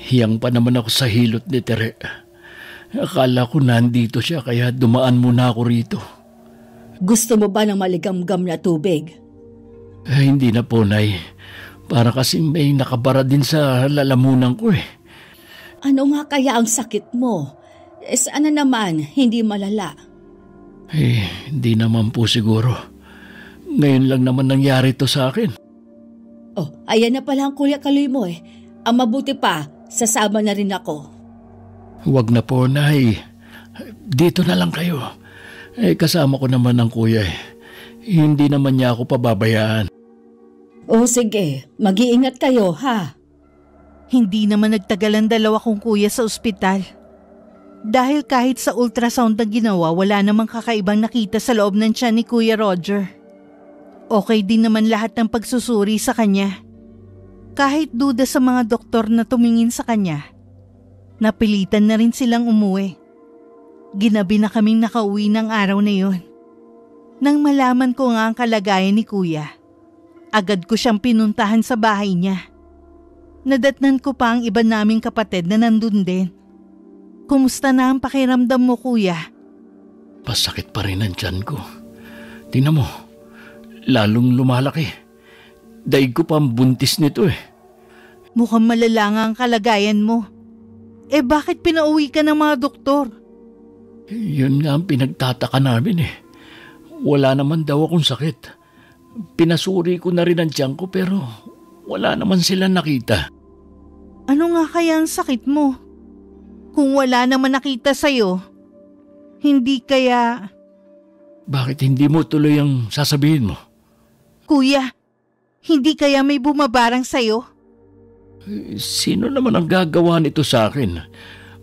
Hiyang pa naman ako sa hilot ni Tere. Akala ko nandito siya kaya dumaan muna ako rito. Gusto mo ba ng maligamgam na tubig? Hindi na po, Nay. Para kasing may nakabara din sa lalamunan ko eh. Ano nga kaya ang sakit mo? Sana naman hindi malala. Hindi naman po siguro. Ngayon lang naman nangyari to sa akin. Oh, ayan na pala ang Kuya Kaloy mo eh. Ang mabuti pa, sasama na rin ako. Huwag na po, Nay. Dito na lang kayo. Kasama ko naman ang kuya eh. Hindi naman niya ako pababayaan. Sige, mag-iingat kayo ha. Hindi naman nagtagal ang dalawa kong kuya sa ospital. Dahil kahit sa ultrasound na ginawa, wala namang kakaibang nakita sa loob ng tiyan ni Kuya Roger. Okay din naman lahat ng pagsusuri sa kanya. Kahit duda sa mga doktor na tumingin sa kanya, napilitan na rin silang umuwi. Ginabi na kaming nakauwi ng araw na yun. Nang malaman ko nga ang kalagayan ni Kuya, agad ko siyang pinuntahan sa bahay niya. Nadatnan ko pa ang iba naming kapatid na nandun din. Kumusta na ang pakiramdam mo, Kuya? Pasakit pa rin ang tiyan ko. Tingnan mo, lalong lumalaki. Daig ko pa ang buntis nito eh. Mukhang malala nga ang kalagayan mo. Bakit pinauwi ka ng mga doktor? Yun nga ang pinagtataka namin eh. Wala naman daw akong sakit. Pinasuri ko na rin ang tiyan ko pero wala naman sila nakita. Ano nga kaya ang sakit mo? Kung wala naman nakita sa'yo, hindi kaya... Bakit hindi mo tuloy ang sasabihin mo? Kuya, hindi kaya may bumabarang sa'yo? Sino naman ang gagawa nito sa akin?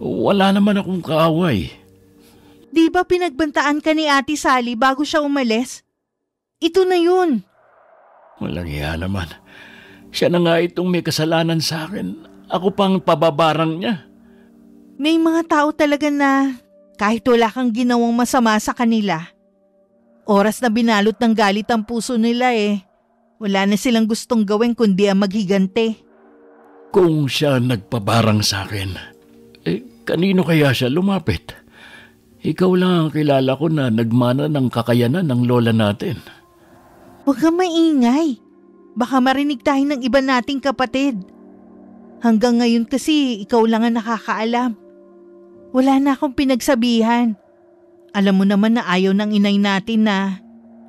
Wala naman akong kaaway. Di ba pinagbantaan ka ni Ate Sally bago siya umalis? Ito na yun. Walang iya naman. Siya na nga itong may kasalanan sa akin. Ako pang pababarang niya. May mga tao talaga na kahit wala kang ginawang masama sa kanila, oras na binalot ng galit ang puso nila wala na silang gustong gawin kundi ang maghigante. Kung siya nagpabarang sa akin, kanino kaya siya lumapit? Ikaw lang ang kilala ko na nagmana ng kakayanan ng lola natin. Huwag kang maingay. Baka marinig tayo ng iba nating kapatid. Hanggang ngayon kasi ikaw lang ang nakakaalam. Wala na akong pinagsabihan. Alam mo naman na ayaw ng inay natin na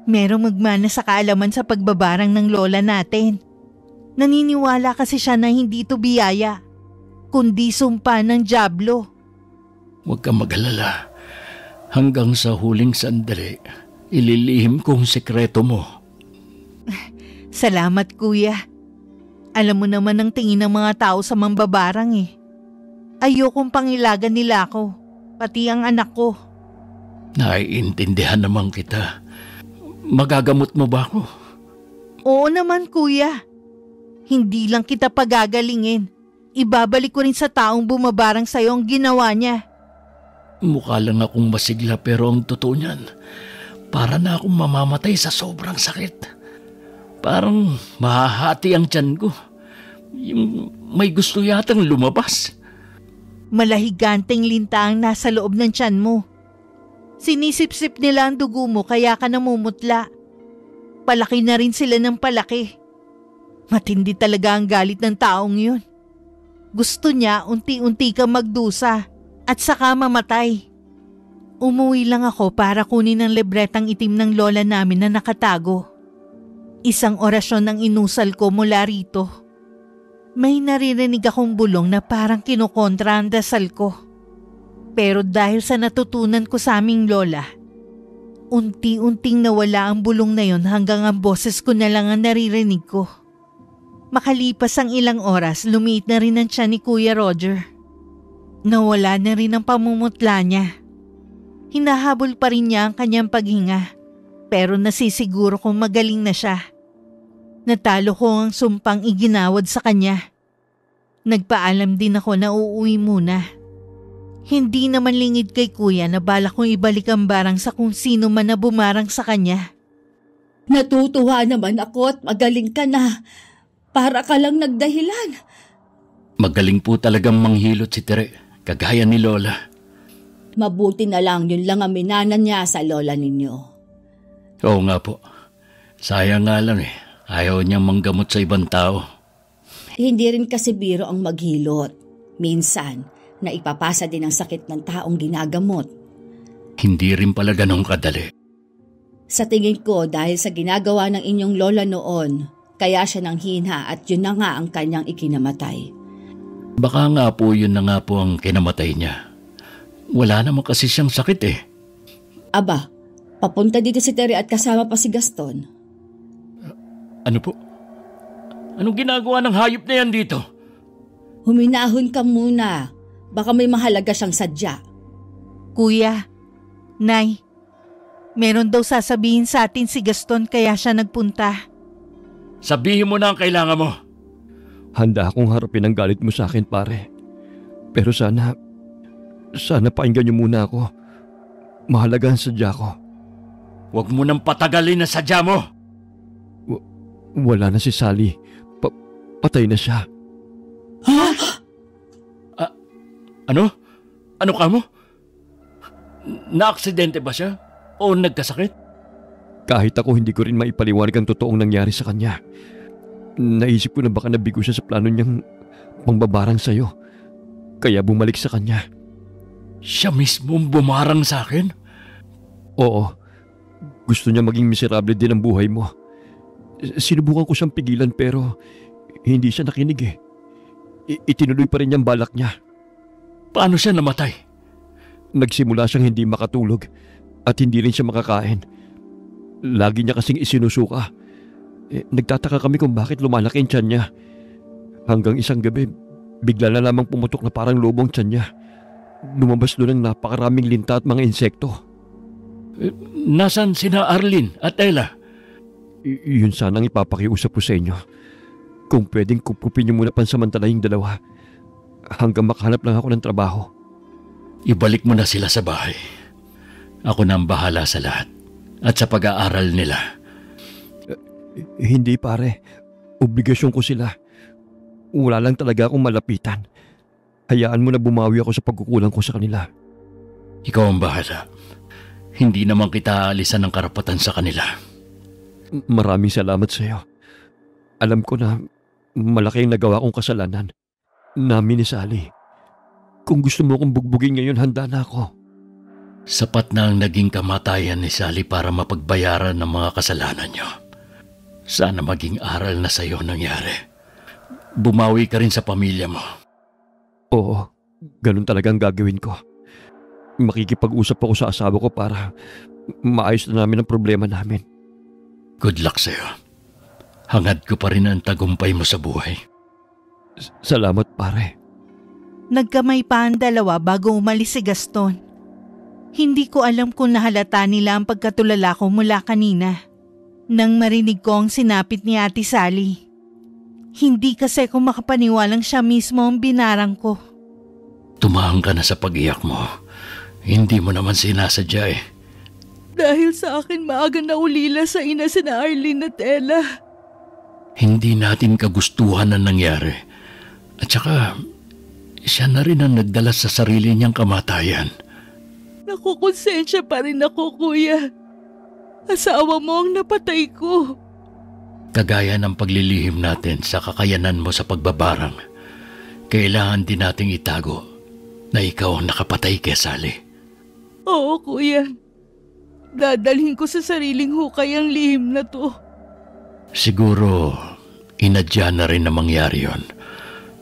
merong magmana sa kaalaman sa pagbabarang ng lola natin. Naniniwala kasi siya na hindi ito biyaya, kundi sumpa ng dyablo. Huwag kang mag-alala. Hanggang sa huling sandali, ililihim kong sekreto mo. Salamat, Kuya. Alam mo naman ang tingin ng mga tao sa mambabarang Ayokong pangilagan nila ako, pati ang anak ko. Naiintindihan naman kita. Magagamot mo ba ako? Oo naman, Kuya. Hindi lang kita pagagalingin. Ibabalik ko rin sa taong bumabarang sa'yo ang ginawa niya. Mukha lang akong masigla pero ang totoo niyan, para na akong mamamatay sa sobrang sakit. Parang mahahati ang tiyan ko. Yung may gusto yatang lumabas. Malahiganteng linta ang nasa loob ng tiyan mo. Sinisip-sip nila ang dugo mo kaya ka namumutla. Palaki na rin sila ng palaki. Matindi talaga ang galit ng taong yun. Gusto niya unti-unti kang magdusa at saka mamatay. Umuwi lang ako para kunin ang libretang itim ng lola namin na nakatago. Isang orasyon ang inusal ko mula rito. May naririnig akong bulong na parang kinukontra ang dasal ko. Pero dahil sa natutunan ko sa aming lola, unti-unting nawala ang bulong na yon hanggang ang boses ko na lang ang naririnig ko. Makalipas ang ilang oras, lumiit na rin ang tiyan ni Kuya Roger. Nawala na rin ang pamumutla niya. Hinahabol pa rin niya ang kanyang paghinga, pero nasisiguro kong magaling na siya. Natalo ko ang sumpang iginawad sa kanya. Nagpaalam din ako na uuwi muna. Hindi naman lingid kay Kuya na balak kong ibalik ang barang sa kung sino man na bumarang sa kanya. Natutuwa naman ako at magaling ka na. Para ka lang nagdahilan. Magaling po talagang manghilot si Tere, kagaya ni Lola. Mabuti na lang yun lang ang minana niya sa lola ninyo. Oo nga po. Sayang nga lang ayaw niyang manggamot sa ibang tao. Hindi rin kasi biro ang maghilot. Minsan, naipapasa din ang sakit ng taong ginagamot. Hindi rin pala ganun kadali. Sa tingin ko dahil sa ginagawa ng inyong lola noon, kaya siya nang hina at yun na nga ang kanyang ikinamatay. Baka nga po yun na nga po ang kinamatay niya. Wala naman kasi siyang sakit Aba, papunta dito si Tere at kasama pa si Gaston. Ano po? Anong ginagawa ng hayop na yan dito? Huminahon ka muna. Baka may mahalaga siyang sadya. Kuya, Nay, meron daw sasabihin sa atin si Gaston kaya siya nagpunta. Sabihin mo na ang kailangan mo. Handa akong harapin ang galit mo sa akin, pare. Pero sana pakinggan niyo muna ako. Mahalaga ang sadya ko. Huwag mo nang patagalin na sadya mo. Wala na si Sally. Patay na siya. Ha? Ano? Ano ka mo? Na-aksidente ba siya? O nagkasakit? Kahit ako hindi ko rin maipaliwanag ang totoong nangyari sa kanya. Naisip ko na baka nabigo siya sa plano niyang pangbabarang sa'yo. Kaya bumalik sa kanya. Siya mismo bumarang sa akin? Oo. Gusto niya maging miserable din ang buhay mo. Sinubukan ko siyang pigilan pero hindi siya nakinig Itinuloy pa rin niyang balak niya. Paano siya namatay? Nagsimula siyang hindi makatulog at hindi rin siya makakain. Lagi niya kasing isinusuka. Nagtataka kami kung bakit lumalaki ang tiyan niya. Hanggang isang gabi, bigla na lamang pumutok na parang lobong tiyan niya. Lumabas doon ang napakaraming linta at mga insekto. Nasaan sina Arlene at Ella? Yun sanang ipapakiusap ko sa inyo. Kung pwedeng kupkupin niyo muna pansamantala yung dalawa hanggang makahanap lang ako ng trabaho. Ibalik mo na sila sa bahay. Ako na ang bahala sa lahat at sa pag-aaral nila. Hindi pare, obligasyon ko sila. Wala lang talaga akong malapitan. Hayaan mo na bumawi ako sa pagkukulang ko sa kanila. Ikaw ang bahala. Hindi naman kita aalisan ng karapatan sa kanila. Maraming salamat sa iyo. Alam ko na malaki ang nagawa kong kasalanan. Namin ni Sally. Kung gusto mo akong bugbugin ngayon, handa na ako. Sapat na ang naging kamatayan ni Sally para mapagbayaran ng mga kasalanan niyo. Sana maging aral na sa iyo nangyari. Bumawi ka rin sa pamilya mo. Oo, ganun talagang gagawin ko. Makikipag-usap ako sa asawa ko para maayos na namin ang problema namin. Good luck sa iyo. Hangad ko pa rin ang tagumpay mo sa buhay. Salamat pare. Nagkamay pa ang dalawa bago umalis si Gaston. Hindi ko alam kung nahalata nila ang pagkatulala ko mula kanina. Nang marinig ko ang sinapit ni Ate Sally. Hindi kasi ko makapaniwalang siya mismo ang binarang ko. Tumahang ka na sa pag-iyak mo. Hindi mo naman sinasadya Dahil sa akin maaga na ulila sa ina sina Arlene at Ella. Hindi natin kagustuhan ang nangyari. At saka, siya na rin ang nagdala sa sarili niyang kamatayan. Nakukonsensya pa rin ako, kuya. Asawa mo ang napatay ko. Kagaya ng paglilihim natin sa kakayanan mo sa pagbabarang, kailangan din nating itago na ikaw ang nakapatay kay Sally. Oo, kuya. Dadalhin ko sa sariling hukay ang lihim na to. Siguro, inadya na rin na mangyari yon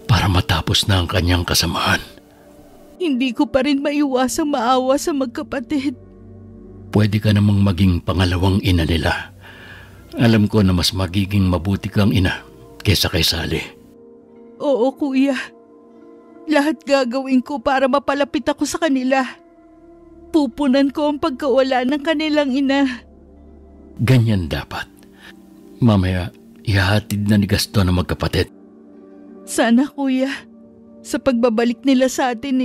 para matapos na ang kanyang kasamaan. Hindi ko pa rin maiwasang maawa sa magkapatid. Pwede ka namang maging pangalawang ina nila. Alam ko na mas magiging mabuti kang ina kesa kay Sally. Oo, kuya. Lahat gagawin ko para mapalapit ako sa kanila. Pupunan ko ang pagkawala ng kanilang ina. Ganyan dapat. Mamaya, ihahatid na ni Gaston ang magkapatid. Sana, kuya. Sa pagbabalik nila sa atin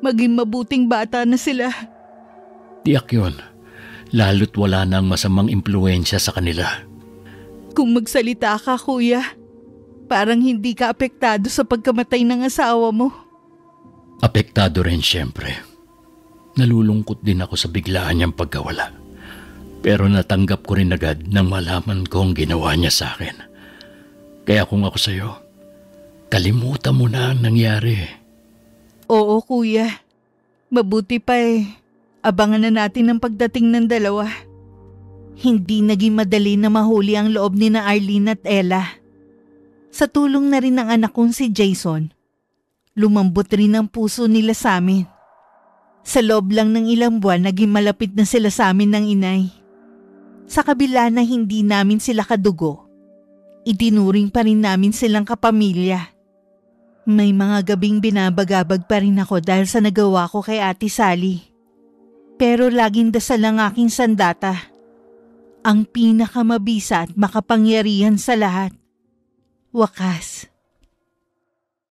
maging mabuting bata na sila. Tiyak yun. Lalo't wala nang masamang impluensya sa kanila. Kung magsalita ka, kuya, parang hindi ka apektado sa pagkamatay ng asawa mo. Apektado rin siyempre. Nalulungkot din ako sa biglaan niyang pagkawala. Pero natanggap ko rin agad nang malaman ko ang ginawa niya sa akin. Kaya kung ako sa'yo, kalimutan mo na ang nangyari. Oo, kuya. Mabuti pa abangan na natin ang pagdating ng dalawa. Hindi naging madali na mahuli ang loob ni na Arlene at Ella. Sa tulong na rin ng anak kong si Jason, lumambot rin ang puso nila sa amin. Sa loob lang ng ilang buwan, naging malapit na sila sa amin ng inay. Sa kabila na hindi namin sila kadugo, itinuring pa rin namin silang kapamilya. May mga gabing binabagabag pa rin ako dahil sa nagawa ko kay Ate Sally. Pero laging dasal ang aking sandata. Ang pinakamabisa at makapangyarihan sa lahat. Wakas,